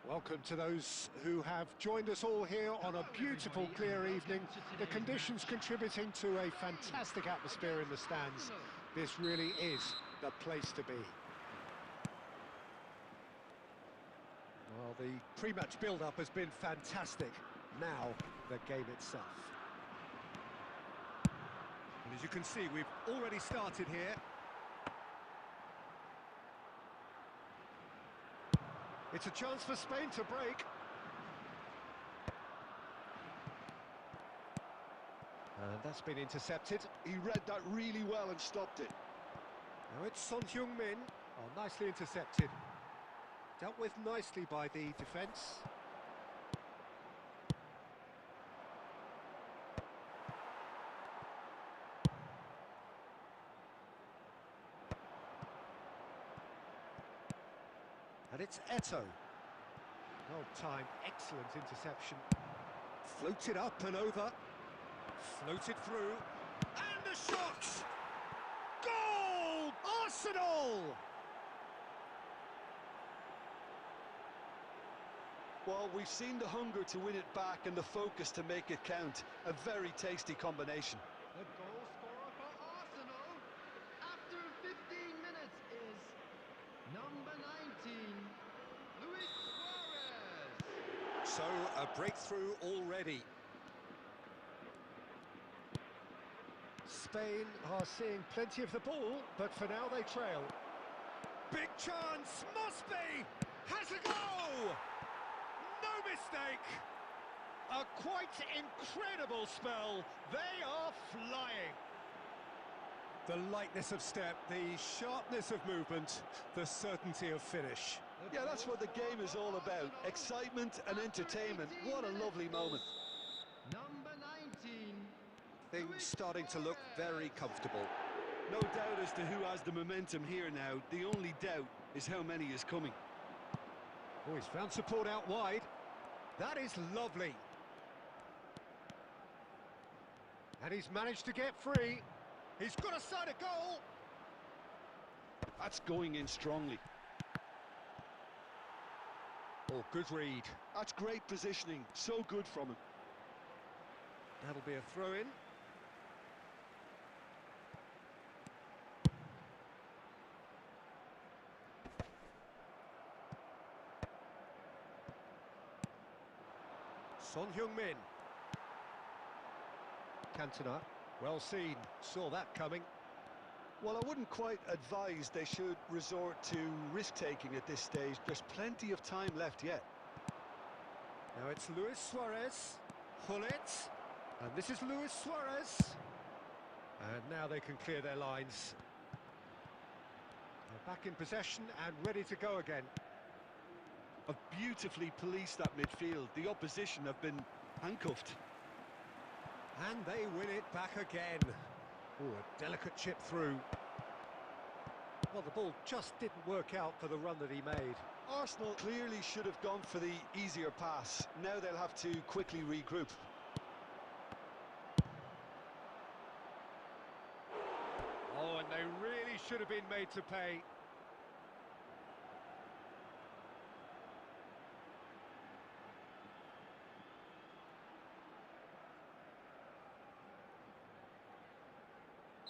Welcome to those who have joined us all here on a beautiful, clear evening. The conditions contributing to a fantastic atmosphere in the stands. This really is the place to be. Well, the pre-match build-up has been fantastic. Now, the game itself. And as you can see, we've already started here. It's a chance for Spain to break. And that's been intercepted. He read that really well and stopped it. Now it's Son Heung-min. Oh, nicely intercepted. Dealt with nicely by the defence. And it's Eto. Well timed, excellent interception. Floated up and over. Floated through. And a shot! Goal! Arsenal! Well, we've seen the hunger to win it back and the focus to make it count. A very tasty combination. The goal scorer for Arsenal after 15 minutes is number 19, Luis Suarez. So, a breakthrough already. Spain are seeing plenty of the ball, but for now they trail. Big chance, must be! Has a go! No mistake! A quite incredible spell. They are flying. The lightness of step, the sharpness of movement, the certainty of finish. Yeah, that's what the game is all about. Excitement and entertainment. What a lovely moment. Number 19. Things starting to look very comfortable. No doubt as to who has the momentum here now. The only doubt is how many is coming. Oh, he's found support out wide. That is lovely. And he's managed to get free. He's got a side of goal. That's going in strongly. Oh, good read. That's great positioning. So good from him. That'll be a throw-in. Son Heung-min. Cantona, well seen, saw that coming. Well, I wouldn't quite advise they should resort to risk-taking at this stage. There's plenty of time left yet. Now it's Luis Suarez, Hullet, and this is Luis Suarez. And now they can clear their lines. They're back in possession and ready to go again. Have beautifully policed that midfield. The opposition have been handcuffed. And they win it back again. Oh, a delicate chip through. Well, the ball just didn't work out for the run that he made. Arsenal clearly should have gone for the easier pass. Now they'll have to quickly regroup. Oh, and they really should have been made to pay.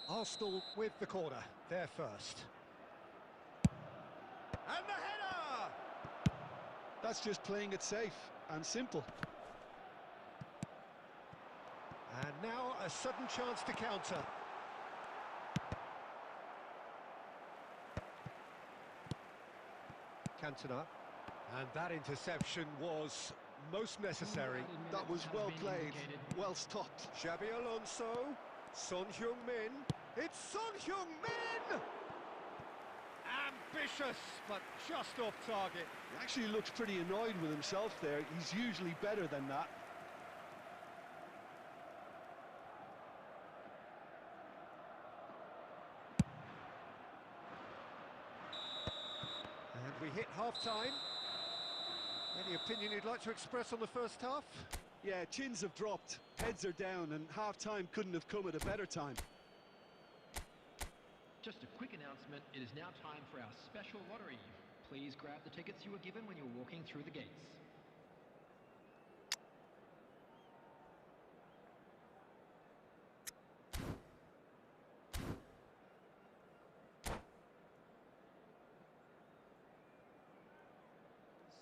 Arsenal with the corner, they're first. And the header! That's just playing it safe and simple. And now a sudden chance to counter. Cantona. And that interception was most necessary. That was well played, well stopped. Xabi Alonso, Son Heung-min. It's Son Heung-min! Ambitious, but just off target. He actually looks pretty annoyed with himself there. He's usually better than that. And we hit half-time. Any opinion you'd like to express on the first half? Yeah, chins have dropped, heads are down, and half-time couldn't have come at a better time. Just a quick announcement, it is now time for our special lottery. Please grab the tickets you were given when you were walking through the gates.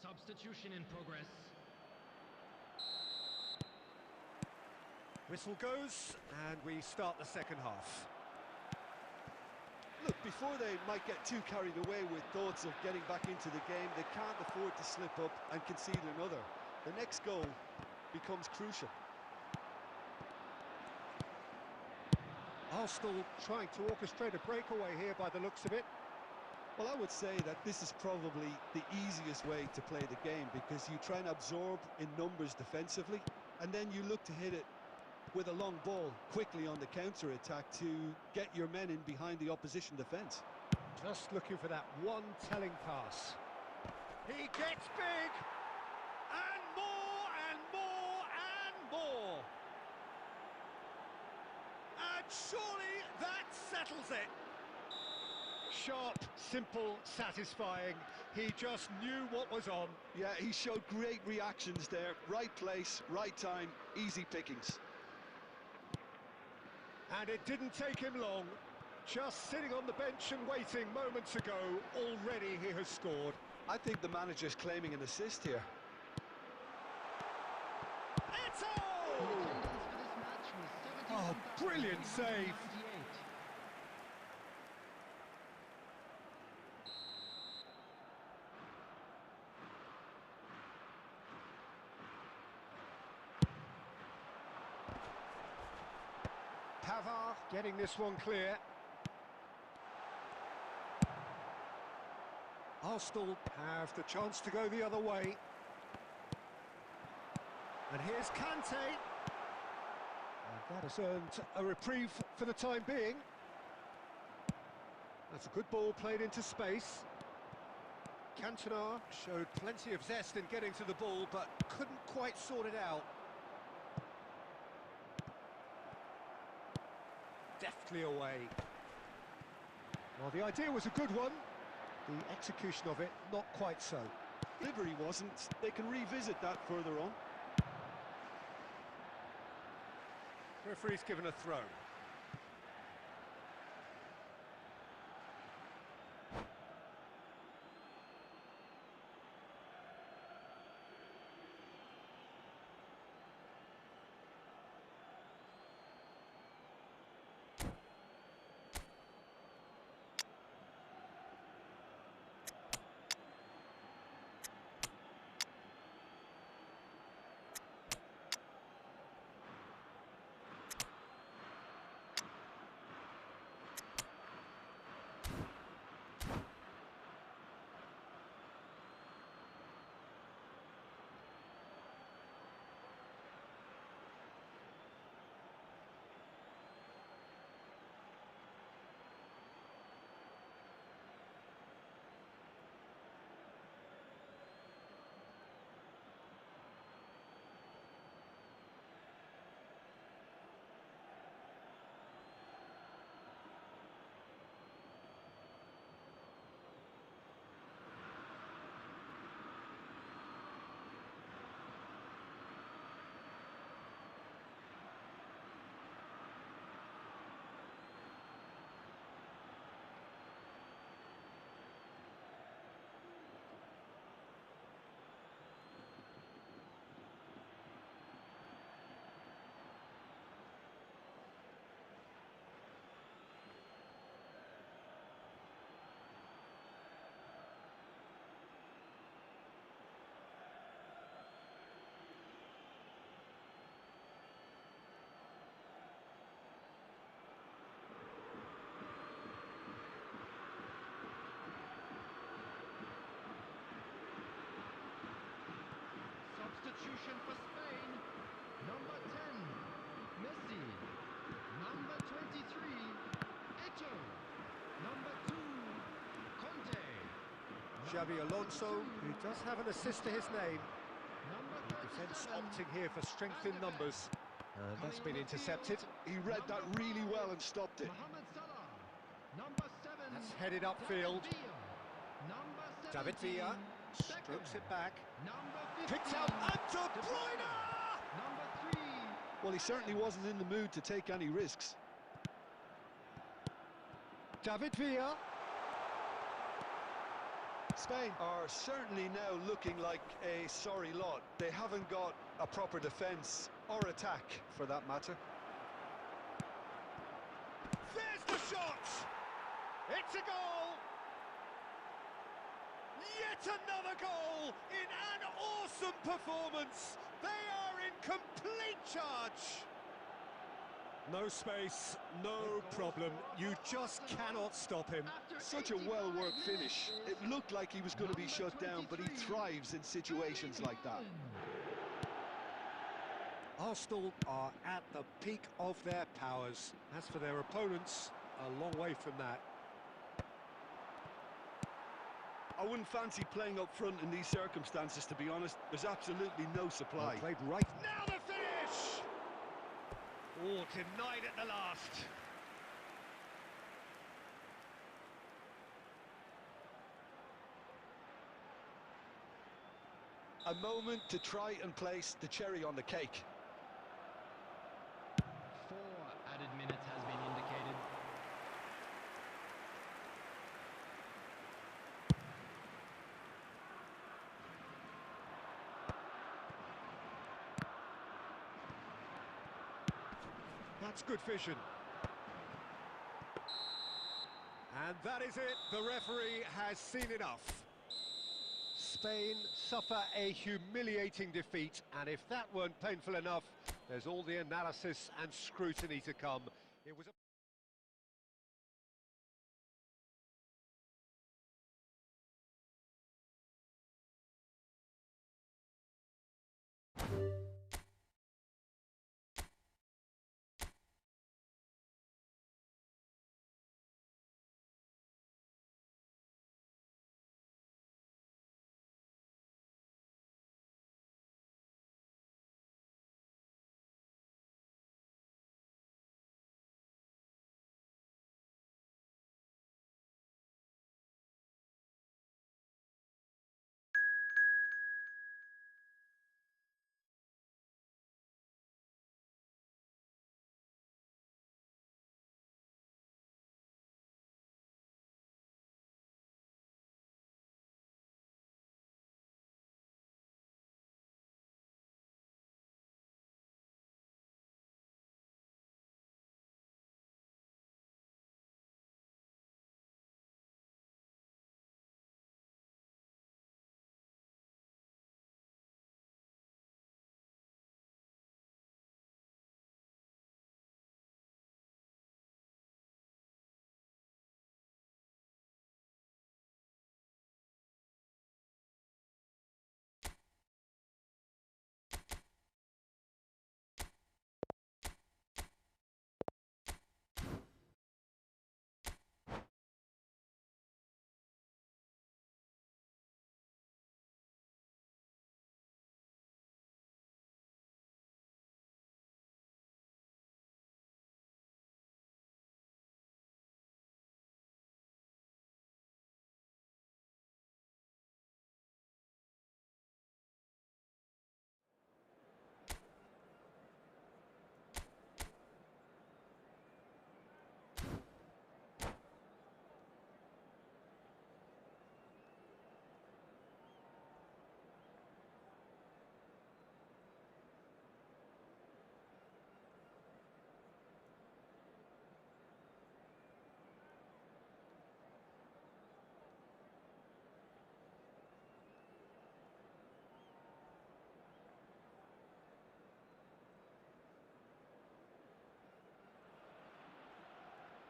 Substitution in progress. Whistle goes, and we start the second half. Look, before they might get too carried away with thoughts of getting back into the game, they can't afford to slip up and concede another. The next goal becomes crucial. Arsenal trying to orchestrate a breakaway here by the looks of it. Well, I would say that this is probably the easiest way to play the game, because you try and absorb in numbers defensively, and then you look to hit it with a long ball quickly on the counter-attack to get your men in behind the opposition defence. Just looking for that one telling pass. He gets big! And more, and more, and more! And surely that settles it! Sharp, simple, satisfying. He just knew what was on. Yeah, he showed great reactions there. Right place, right time, easy pickings. And it didn't take him long. Just sitting on the bench and waiting moments ago, already he has scored. I think the manager's claiming an assist here. It's The all! attendance for this match was Oh, brilliant save. 71,398. Pavard getting this one clear. Arsenal have the chance to go the other way. And here's Kante. And that has earned a reprieve for the time being. That's a good ball played into space. Cantona showed plenty of zest in getting to the ball, but couldn't quite sort it out. Deftly away. Well, the idea was a good one. The execution of it, not quite so. Delivery wasn't. They can revisit that further on. Referee's given a throw. Substitution for Spain. Number 10, Messi. Number 23, Eto. Number 2, Conte. Xabi Alonso, who does have an assist to his name. Number Defence 37, opting here for strength in numbers. And that's been intercepted. He read that really well and stopped it. Mohamed Salah. Number 7, That's headed upfield. David Villa. Number 7, David Villa strokes it back. Number 15. Picked out and De Bruyne! Number 3. Well, he certainly wasn't in the mood to take any risks. David Villa. Spain are certainly now looking like a sorry lot. They haven't got a proper defence or attack, for that matter. There's the shot! It's a goal! Yet another goal in an awesome performance! They are in complete charge! No space, no problem. You just cannot stop him. Such a well-worked finish. It looked like he was going to be shut down, but he thrives in situations like that. Arsenal are at the peak of their powers. As for their opponents, a long way from that. I wouldn't fancy playing up front in these circumstances, to be honest. There's absolutely no supply. Well played right. Now the finish! Oh, denied at the last. A moment to try and place the cherry on the cake. 4 added minutes has been indicated. That's good vision. And that is it. The referee has seen enough. Spain suffer a humiliating defeat, and if that weren't painful enough, there's all the analysis and scrutiny to come. It was a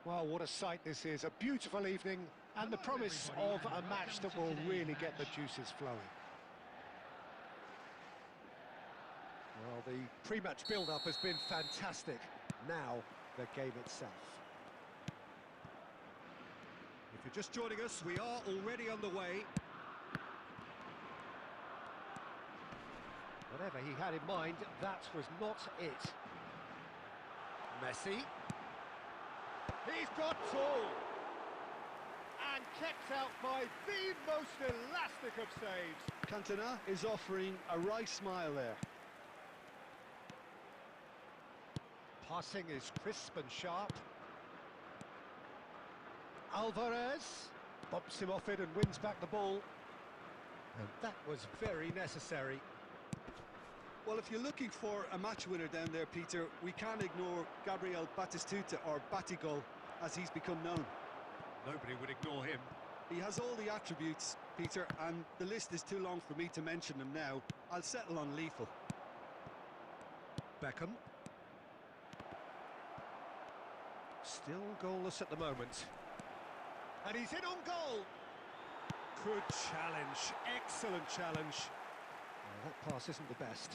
Well, what a sight this is. A beautiful evening and the promise of a match that will really get the juices flowing. Well, the pre-match build-up has been fantastic. Now, the game itself. If you're just joining us, we are already underway. Whatever he had in mind, that was not it. Messi. He's got two. And kept out by the most elastic of saves. Cantona is offering a right smile there. Passing is crisp and sharp. Alvarez bumps him off it and wins back the ball. And that was very necessary. Well, if you're looking for a match winner down there, Peter, we can't ignore Gabriel Batistuta, or Batigol, as he's become known. Nobody would ignore him. He has all the attributes, Peter, and the list is too long for me to mention them now. I'll settle on lethal. Beckham. Still goalless at the moment. And he's in on goal. Good challenge, excellent challenge. Well, that pass isn't the best.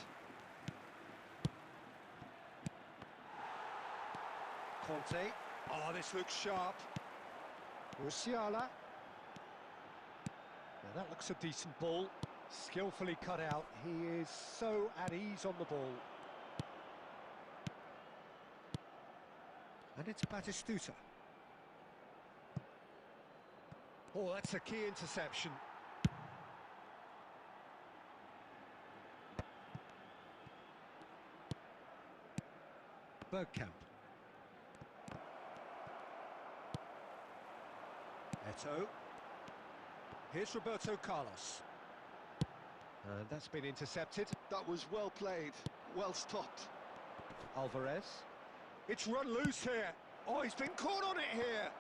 Conte. Oh, this looks sharp. Musiala. Now that looks a decent ball. Skillfully cut out. He is so at ease on the ball. And it's Batistuta. Oh, that's a key interception. Bergkamp. Eto'o. Here's Roberto Carlos. And that's been intercepted. That was well played, well stopped. Alvarez. It's run loose here. Oh, he's been caught on it here.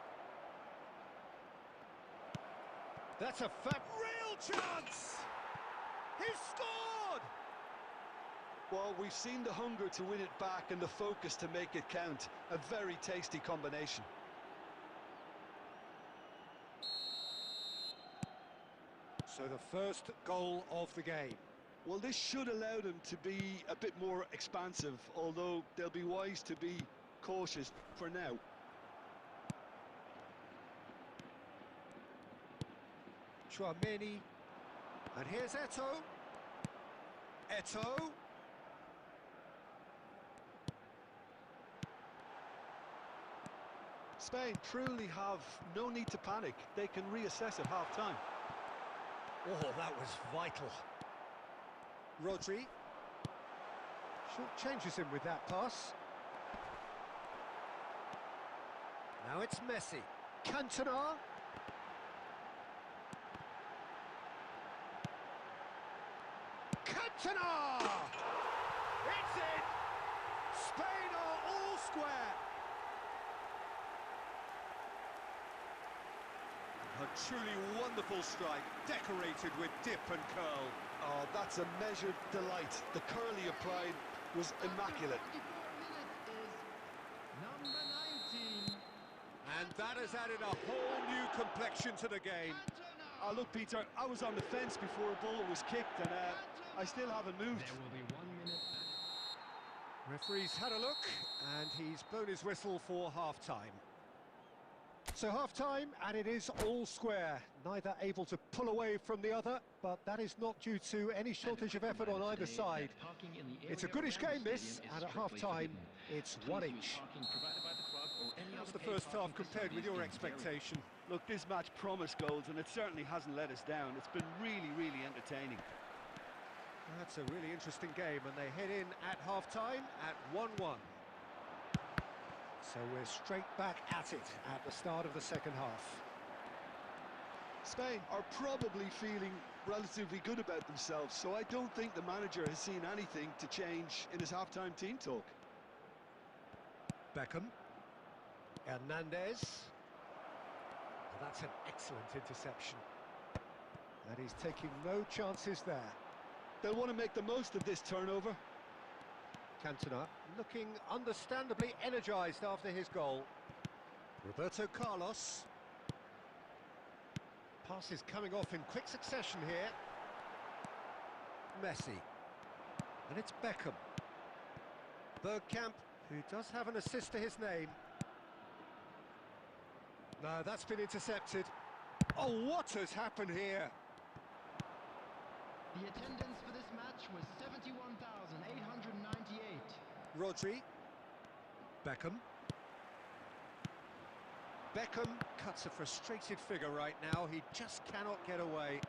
That's a real chance. He's scored. Well, we've seen the hunger to win it back and the focus to make it count. A very tasty combination. So the first goal of the game. Well, this should allow them to be a bit more expansive, although they'll be wise to be cautious for now. Chouameni. And here's Eto'o. Eto'o. Spain truly have no need to panic. They can reassess at half-time. Oh, that was vital. Rodri. Short changes him with that pass. Now it's Messi. Cantona. Cantona! It's in! Spain are all square. A truly wonderful strike, decorated with dip and curl. Oh, that's a measured delight. The curl he applied was immaculate. Number 19. And that has added a whole new complexion to the game. Oh, look, Peter, I was on the fence before a ball was kicked, and I still haven't moved. There will be 1 minute. Referee's had a look, and he's blown his whistle for half-time. So half-time, and it is all square. Neither able to pull away from the other, but that is not due to any shortage of effort on either side. It's a goodish game, this, and at half-time, it's one each. How's the first half compared with your expectation? Look, this match promised goals, and it certainly hasn't let us down. It's been really, really entertaining. That's a really interesting game, and they head in at half-time at 1-1. So we're straight back at it at the start of the second half. Spain are probably feeling relatively good about themselves, so I don't think the manager has seen anything to change in his half-time team talk. Beckham. Hernandez. Oh, that's an excellent interception. And he's taking no chances there. They'll want to make the most of this turnover. Cantona looking understandably energised after his goal. Roberto Carlos. Passes coming off in quick succession here. Messi. And it's Beckham. Bergkamp, who does have an assist to his name. No, that's been intercepted. Oh, what has happened here? The attendance for this match was 71,898. Rodri. Beckham. Beckham cuts a frustrated figure right now. He just cannot get away.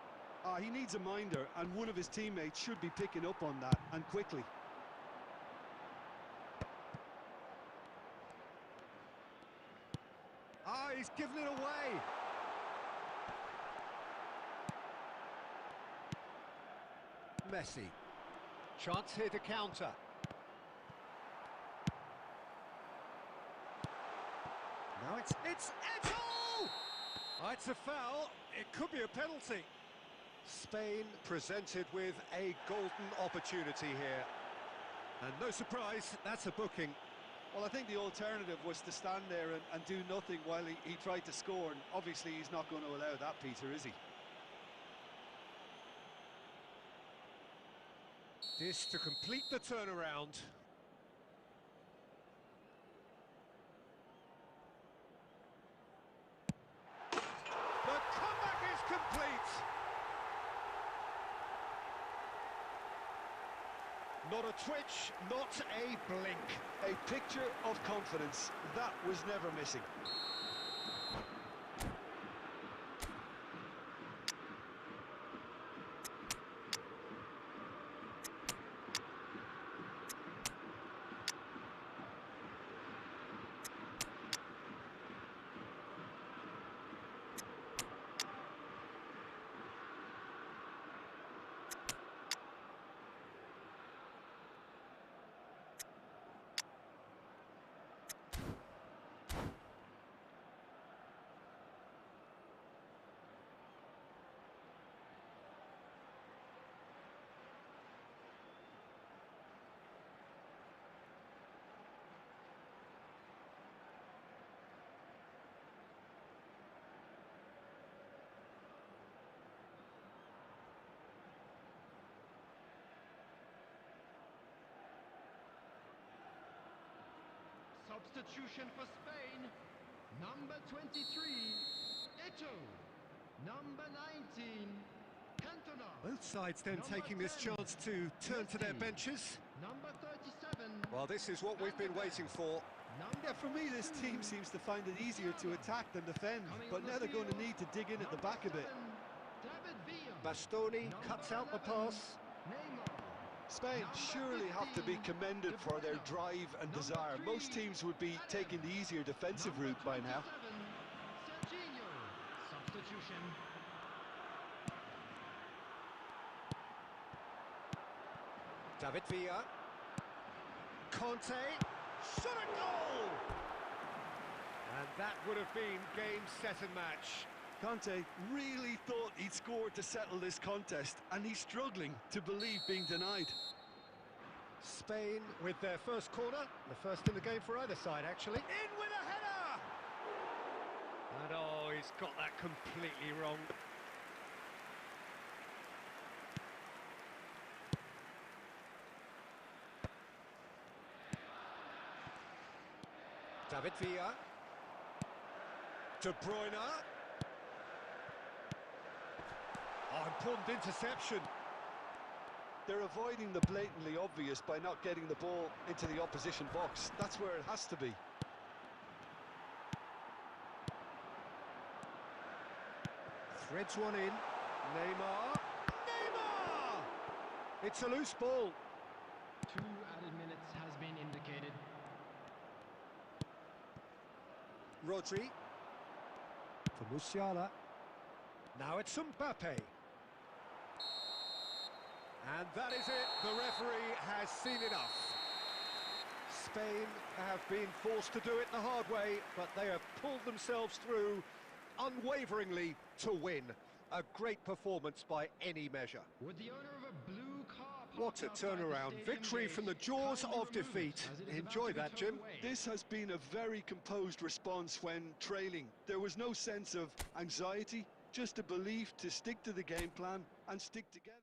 He needs a minder, and one of his teammates should be picking up on that, and quickly. He's given it away. Messi. Chance here to counter. Now it's Eto! Oh, it's a foul. It could be a penalty. Spain presented with a golden opportunity here. And no surprise, that's a booking. Well, I think the alternative was to stand there and do nothing while he tried to score, and obviously he's not going to allow that, Peter, is he? This to complete the turnaround. The comeback is complete. Not a twitch, not a blink. A picture of confidence. That was never missing. Substitution for Spain. Number 23, Eto. Number 19, Cantona. Both sides then Number taking this 10, chance to turn to their Messi. benches. Number 37. Well, this is what we've been waiting for. Yeah, for me, this team seems to find it easier to attack than defend, but now they're going to need to dig in at the back a bit. Bastoni cuts out the pass. Spain surely have to be commended for their drive and desire. Most teams would be taking the easier defensive route by now. Substitution. David Villa. Conte. Shot a goal! And that would have been game, set and match. Conte really thought he'd scored to settle this contest, and he's struggling to believe being denied. Spain with their first corner, the first in the game for either side, actually. In with a header! And oh, he's got that completely wrong. David Villa. De Bruyne. Oh, important interception. They're avoiding the blatantly obvious by not getting the ball into the opposition box. That's where it has to be. Threads one in. Neymar. Neymar! It's a loose ball. 2 added minutes has been indicated. Rodri. For Musiala. Now it's Mbappe. And that is it. The referee has seen enough. Spain have been forced to do it the hard way, but they have pulled themselves through unwaveringly to win. A great performance by any measure. With the owner of a blue car What a turnaround. Victory from the jaws of defeat. Enjoy that, Jim. This has been a very composed response when trailing. There was no sense of anxiety, just a belief to stick to the game plan and stick together.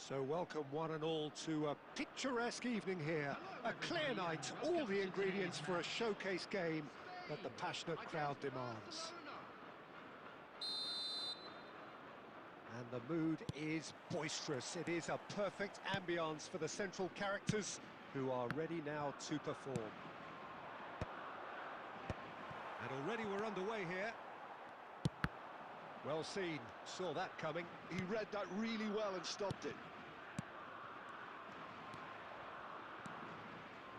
So welcome one and all to a picturesque evening here. A clear night, all the ingredients for a showcase game that the passionate crowd demands. And the mood is boisterous. It is a perfect ambience for the central characters who are ready now to perform. And already we're underway here. Well seen, saw that coming. He read that really well and stopped it.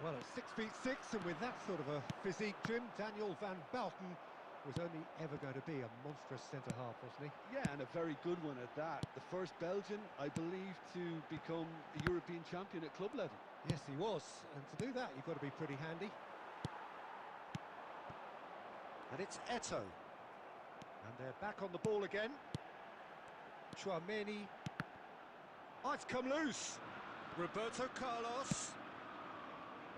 Well, at 6'6", and with that sort of a physique, Jim, Daniel van Bouten was only ever going to be a monstrous centre-half, wasn't he? Yeah, and a very good one at that. The first Belgian, I believe, to become a European champion at club level. Yes, he was, and to do that, you've got to be pretty handy. And it's Eto'o. And they're back on the ball again. Chouameni. Oh, it's come loose. Roberto Carlos.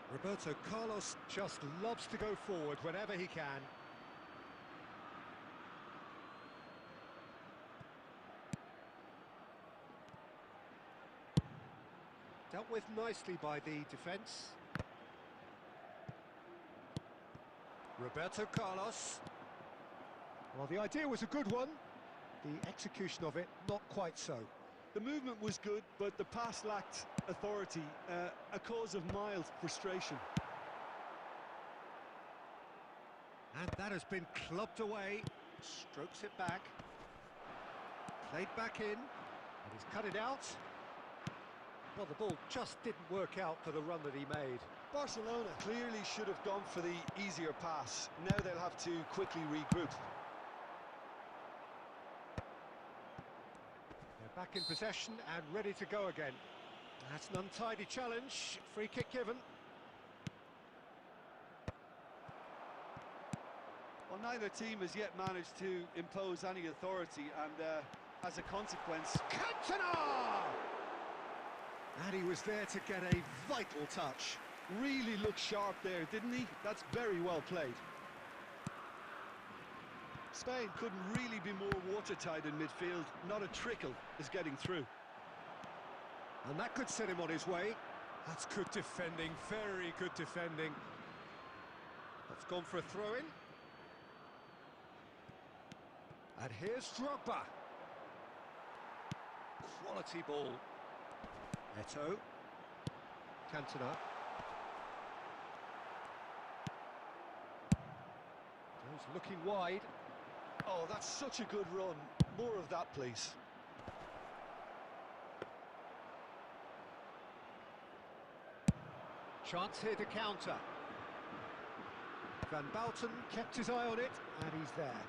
Roberto Carlos just loves to go forward whenever he can. Dealt with nicely by the defence. Roberto Carlos. Well, the idea was a good one. The execution of it, not quite so. The movement was good, but the pass lacked authority, a cause of mild frustration. And that has been clubbed away. Strokes it back. Played back in. And he's cut it out. Well, the ball just didn't work out for the run that he made. Barcelona clearly should have gone for the easier pass. Now they'll have to quickly regroup. They're back in possession and ready to go again. That's an untidy challenge. Free kick given. Well, neither team has yet managed to impose any authority, and as a consequence... Cantona! And he was there to get a vital touch. Really looked sharp there, didn't he? That's very well played. Spain couldn't really be more watertight in midfield. Not a trickle is getting through. And that could set him on his way. That's good defending, very good defending. That's gone for a throw-in. And here's Drogba. Quality ball. Eto'o. Cantona. Goes looking wide. Oh, that's such a good run. More of that, please. Chance here to counter. Van Bouten kept his eye on it, and he's there.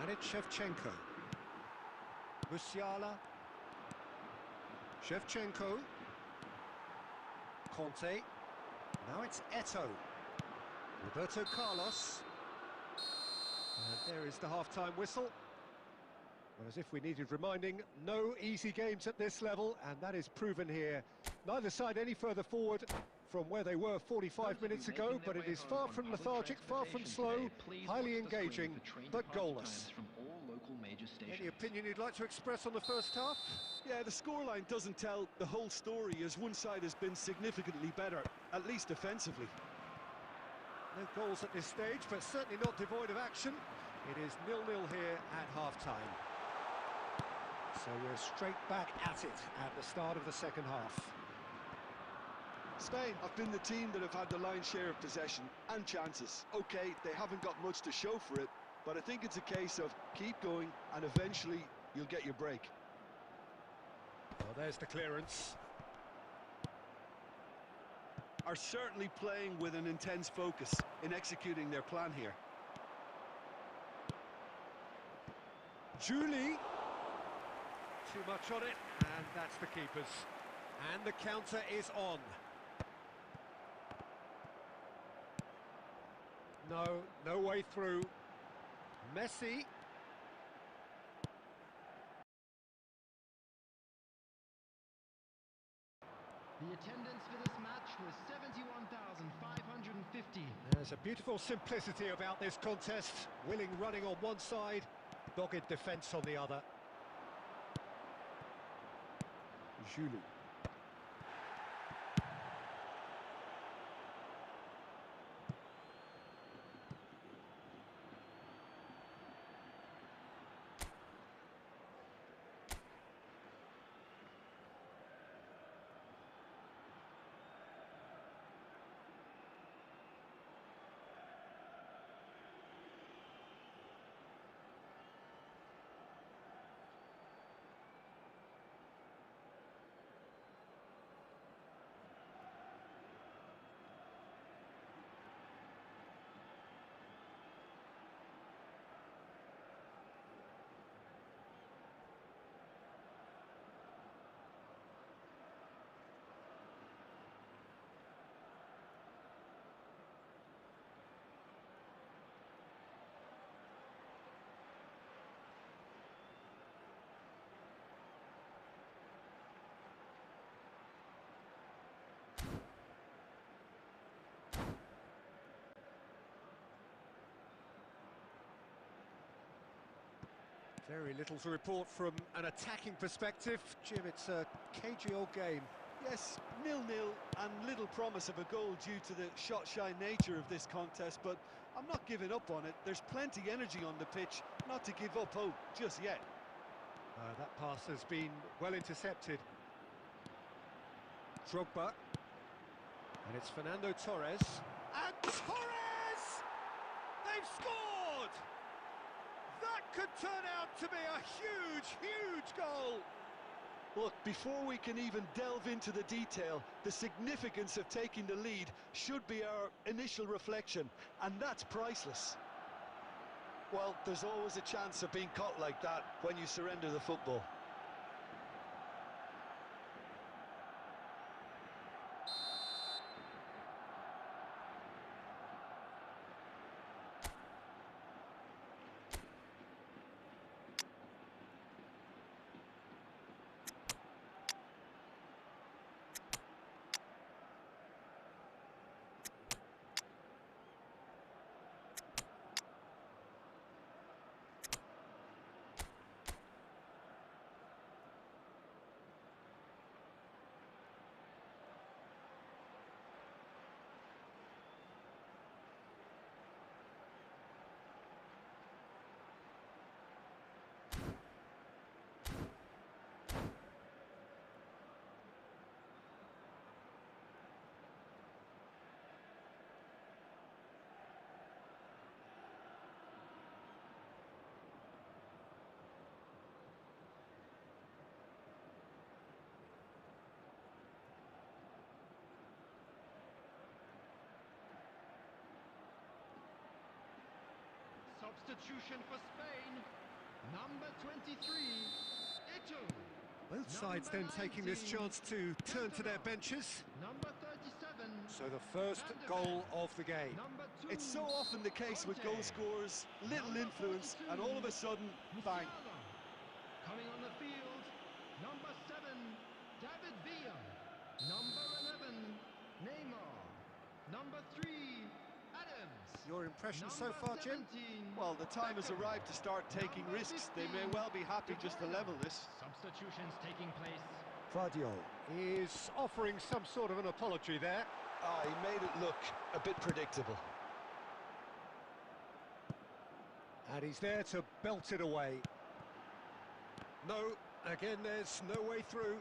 And it's Shevchenko. Musiala. Shevchenko. Conte. Now it's Eto'o. Roberto Carlos. And there is the half-time whistle. Well, as if we needed reminding, no easy games at this level, and that is proven here. Neither side any further forward from where they were 45 minutes ago, but it is far from lethargic, far from slow, highly engaging, but goalless. Any opinion you'd like to express on the first half? Yeah, the scoreline doesn't tell the whole story, as one side has been significantly better, at least defensively. No goals at this stage, but certainly not devoid of action. It is 0-0 here at half-time. So we're straight back at it at the start of the second half. Spain have been the team that have had the lion's share of possession and chances. Okay, they haven't got much to show for it, but I think it's a case of keep going and eventually you'll get your break. Well, there's the clearance. Are certainly playing with an intense focus in executing their plan here. Julie. Too much on it, and that's the keepers. And the counter is on. No way through. Messi. The attendance for this match was 71,550. 50. There's a beautiful simplicity about this contest. Willing running on one side, dogged defence on the other. Julie. Very little to report from an attacking perspective. Jim, it's a cagey old game. Yes, 0-0 and little promise of a goal due to the shot-shy nature of this contest, but I'm not giving up on it. There's plenty energy on the pitch, not to give up hope just yet. That pass has been well intercepted. Drogba. And it's Fernando Torres. And Torres! They've scored! That could turn out to be a huge, huge goal. Look, before we can even delve into the detail, the significance of taking the lead should be our initial reflection, and that's priceless. Well, there's always a chance of being caught like that when you surrender the football. Substitution for Spain, number 23, Eto'o. Both sides then taking this chance to turn to their benches. Number 37. So the first goal of the game. Number 2. It's so often the case with goal scorers, little influence, and all of a sudden, bang. Musiala. Coming on the field, number 7, David Villa. Number 11, Neymar. Number 3, Adams. Your impression so Number far, Jim? 17, Well, the time has Beckham. arrived to start taking Number risks. They 15, may well be happy just to level this. Substitutions taking place. Vardiol is offering some sort of an apology there. Ah, he made it look a bit predictable. And he's there to belt it away. No, again, there's no way through.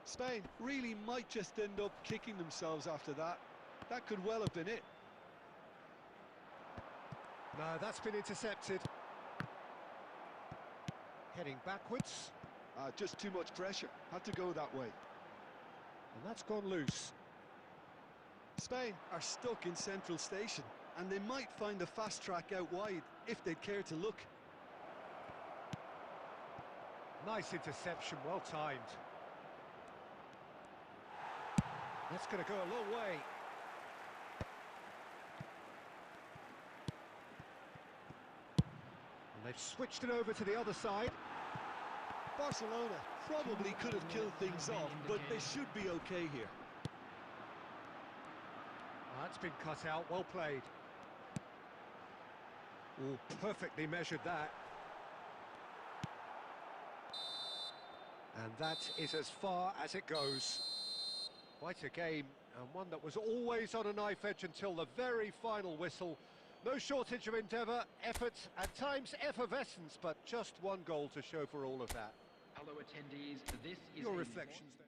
Spain really might just end up kicking themselves after that. That could well have been it. No, that's been intercepted. Heading backwards. Just too much pressure. Had to go that way. And that's gone loose. Spain are stuck in central station, and they might find a fast track out wide if they'd care to look. Nice interception, well timed. That's going to go a long way. And they've switched it over to the other side. Barcelona probably could have killed things off, but they should be okay here. That's been cut out, well played. Oh, perfectly measured that. And that is as far as it goes. Quite a game, and one that was always on a knife edge until the very final whistle. No shortage of endeavour, effort, at times effervescence, but just one goal to show for all of that. Hello attendees, this is Your reflections then.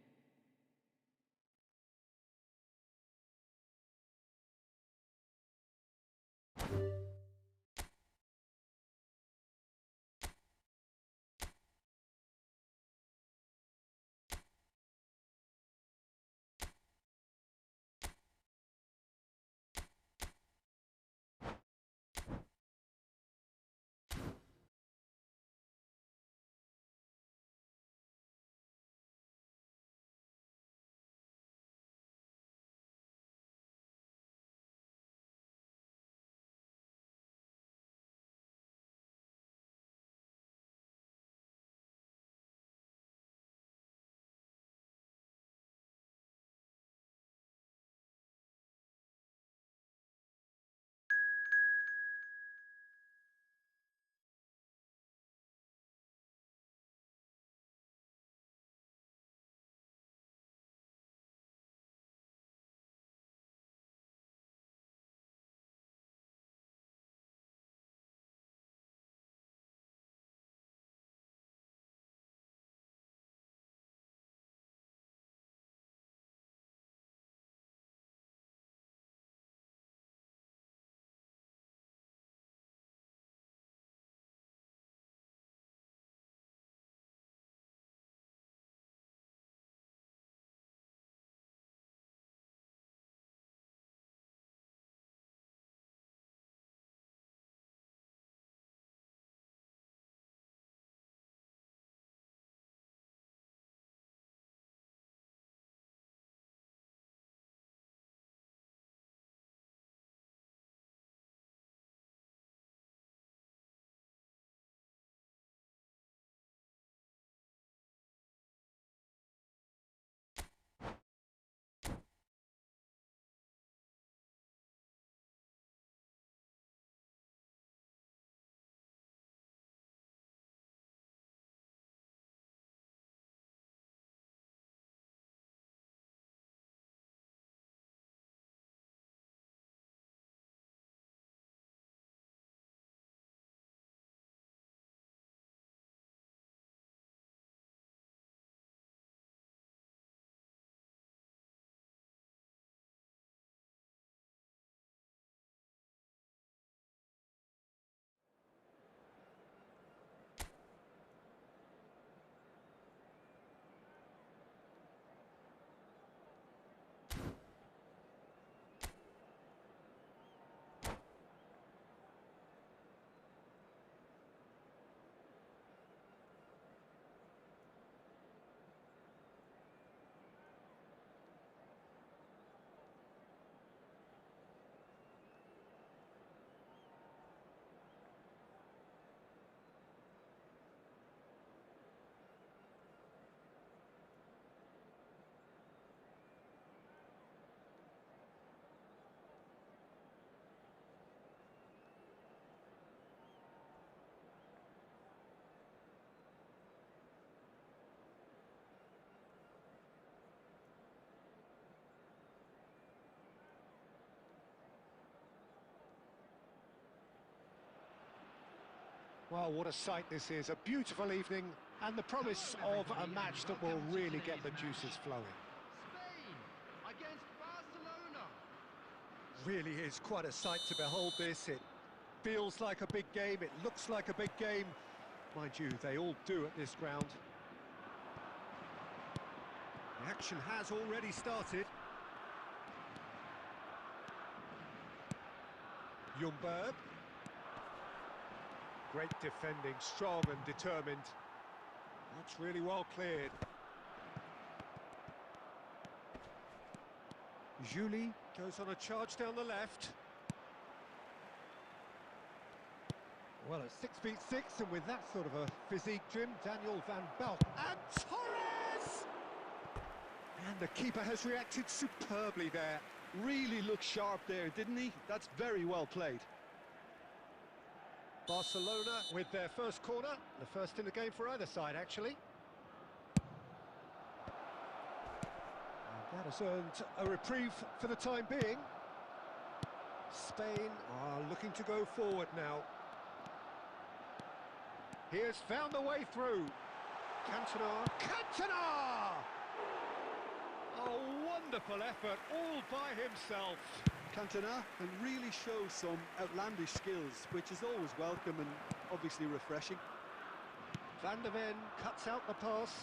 Well, what a sight this is. A beautiful evening and the promise of a match that will really get the juices flowing. Spain against Barcelona. Really is quite a sight to behold this. It feels like a big game, it looks like a big game. Mind you, they all do at this ground. The action has already started. Ljungberg. Great defending, strong and determined. That's really well cleared. Julie goes on a charge down the left. Well, at 6'6", and with that sort of a physique, Jim, Daniel van Belk. And Torres! And the keeper has reacted superbly there. really looked sharp there, didn't he? That's very well played. Barcelona with their first corner, the first in the game for either side, actually. And that has earned a reprieve for the time being. Spain are looking to go forward now. He has found a way through. Cantona! A wonderful effort all by himself. Cantona can really show some outlandish skills, which is always welcome and obviously refreshing. Van der Ven cuts out the pass.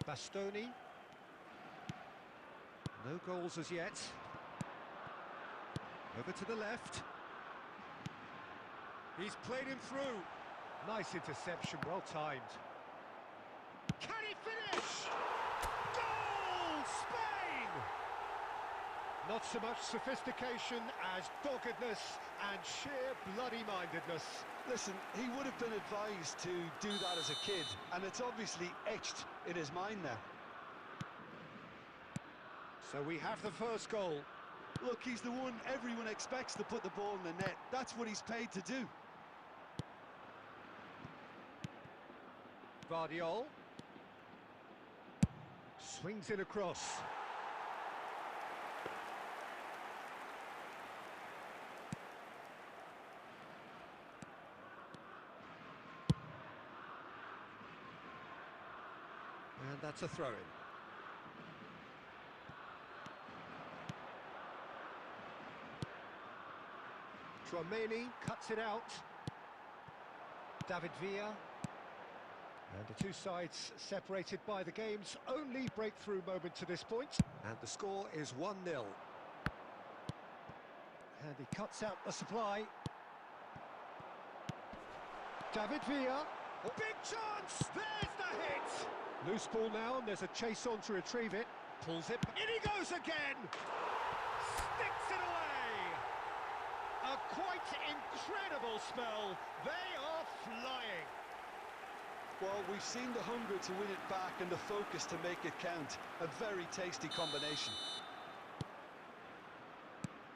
Bastoni. No goals as yet. Over to the left. He's played him through. Nice interception, well timed. Can he finish? Goal! Spain! Not so much sophistication as doggedness and sheer bloody-mindedness. Listen, he would have been advised to do that as a kid, and it's obviously etched in his mind now. So we have the first goal. Look, he's the one everyone expects to put the ball in the net. That's what he's paid to do. Vardiol. Swings it across. And that's a throw-in. Tchouaméni cuts it out. David Villa. And the two sides separated by the game's only breakthrough moment to this point. And the score is 1-0. And he cuts out the supply. David Villa. Big chance! There's the hit! Loose ball now, and there's a chase on to retrieve it. Pulls it. In he goes again! Sticks it away! A quite incredible spell. They are flying. Well, we've seen the hunger to win it back and the focus to make it count. A very tasty combination.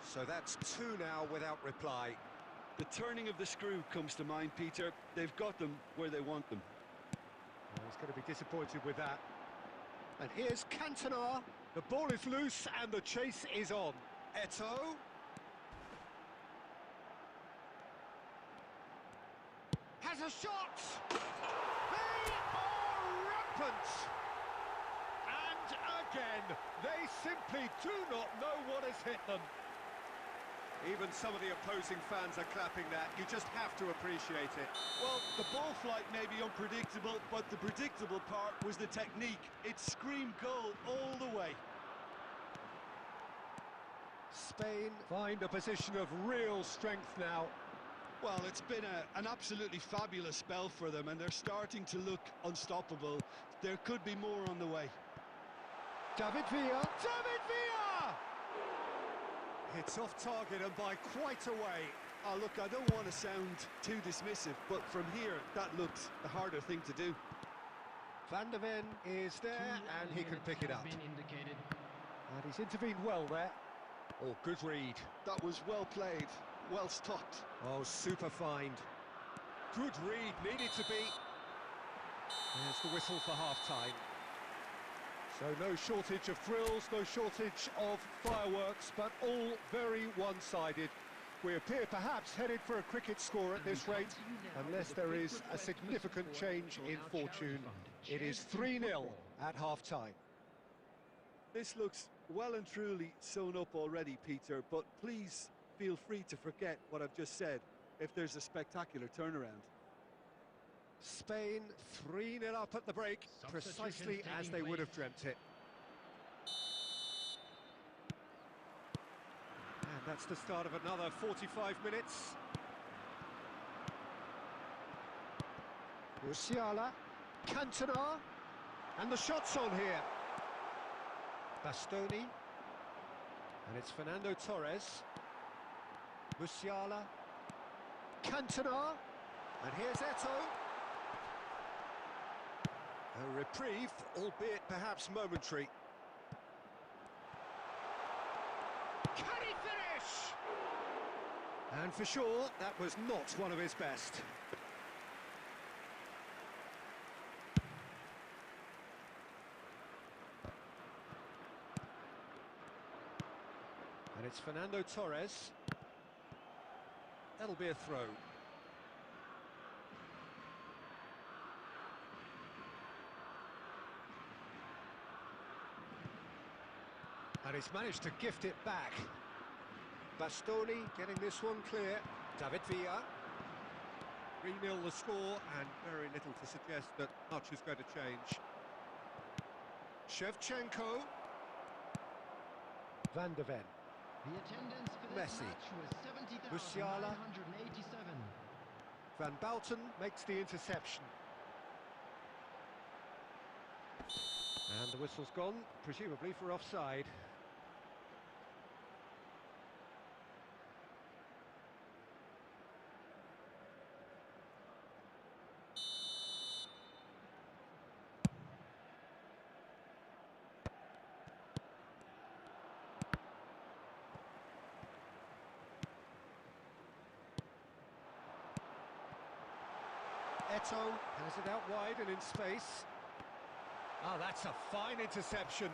So that's two now without reply. The turning of the screw comes to mind, Peter. They've got them where they want them. Well, he's going to be disappointed with that. And here's Cantona. The ball is loose and the chase is on. Eto'o. Has a shot! They are rampant! And again, they simply do not know what has hit them. Even some of the opposing fans are clapping that. You just have to appreciate it. Well, the ball flight may be unpredictable, but the predictable part was the technique. It screamed goal all the way. Spain find a position of real strength now. Well, it's been an absolutely fabulous spell for them, and they're starting to look unstoppable. There could be more on the way. David Villa. David Villa! It's off target and by quite a way. Oh, look, I don't want to sound too dismissive, but from here, that looks the harder thing to do. Van der Ven is there, and he can pick it up. And he's intervened well there. Oh, good read. That was well played, well stopped. Oh, super find. Good read, needed to be. There's the whistle for half-time. So no shortage of thrills, no shortage of fireworks, but all very one-sided. We appear perhaps headed for a cricket score at this rate, unless there is a significant change in fortune. It is 3-0 at half-time. This looks well and truly sewn up already, Peter, but please feel free to forget what I've just said if there's a spectacular turnaround. Spain 3-0 up at the break, precisely as they would have dreamt it. And that's the start of another 45 minutes. Musiala, Cantona, and the shot's on here. Bastoni, and it's Fernando Torres. Musiala, Cantona, and here's Eto'o. A reprieve, albeit perhaps momentary. And for sure, that was not one of his best. And it's Fernando Torres. That'll be a throw. And he's managed to gift it back. Bastoni getting this one clear. David Villa. 3-0 the score, and very little to suggest that much is going to change. Shevchenko. Van der Ven. The attendance for this Messi. match was Musiala. 70,987. Van Bouten makes the interception. And the whistle's gone, presumably for offside. Eto has it out wide and in space. Ah, that's a fine interception.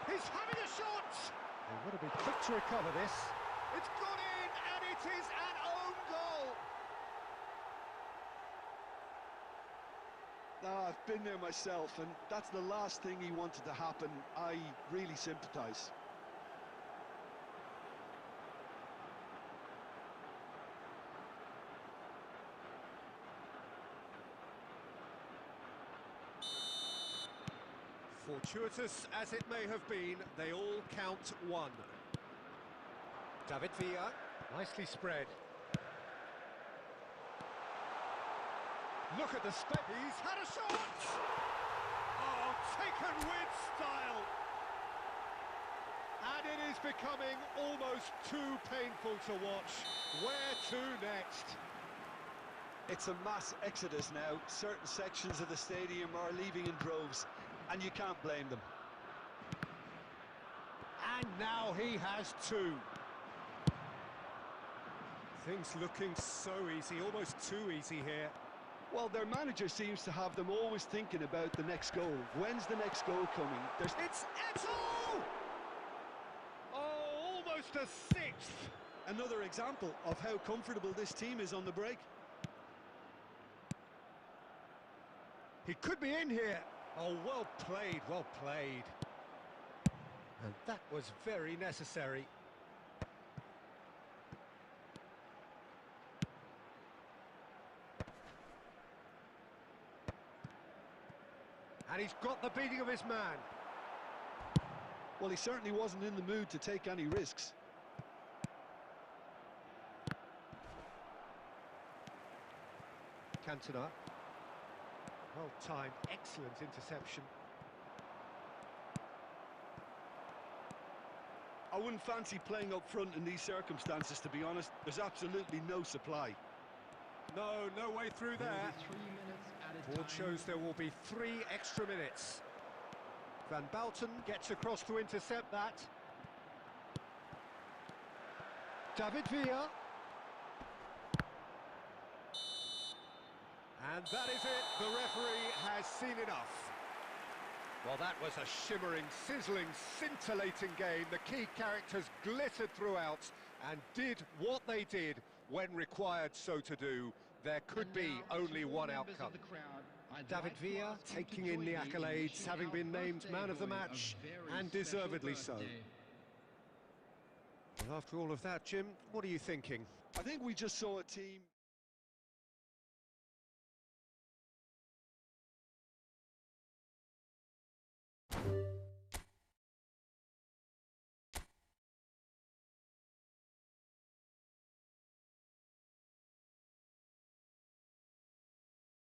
He's having a shot! They would have been quick to recover this. It's gone in, and it is an own goal! I've been there myself, and that's the last thing he wanted to happen. I really sympathise. Fortuitous as it may have been, they all count one. David Villa, nicely spread. Look at the spec. He's had a shot! Oh, taken with style! And it is becoming almost too painful to watch. Where to next? It's a mass exodus now. Certain sections of the stadium are leaving in droves, and you can't blame them. And now he has two. Things looking so easy, almost too easy here. Well, their manager seems to have them always thinking about the next goal. When's the next goal coming? It's Eto! Oh, almost a sixth. Another example of how comfortable this team is on the break. He could be in here. Oh, well played, well played. And that was very necessary. And he's got the beating of his man. Well, he certainly wasn't in the mood to take any risks. Cantona. Well timed, excellent interception. I wouldn't fancy playing up front in these circumstances, to be honest. There's absolutely no supply. No way through There there. will be 3 minutes added Board time. shows there will be 3 extra minutes. Van Bouten gets across to intercept that. David Villa. And that is it. The referee has seen enough. Well, that was a shimmering, sizzling, scintillating game. The key characters glittered throughout and did what they did when required so to do. There could And be now, only to all one members of outcome. the crowd, I'd David like to Villa ask you to taking in join the me accolades, wishing having our been named birthday man of the boy a match, very and special deservedly so. birthday. Well, after all of that, Jim, what are you thinking? I think we just saw a team...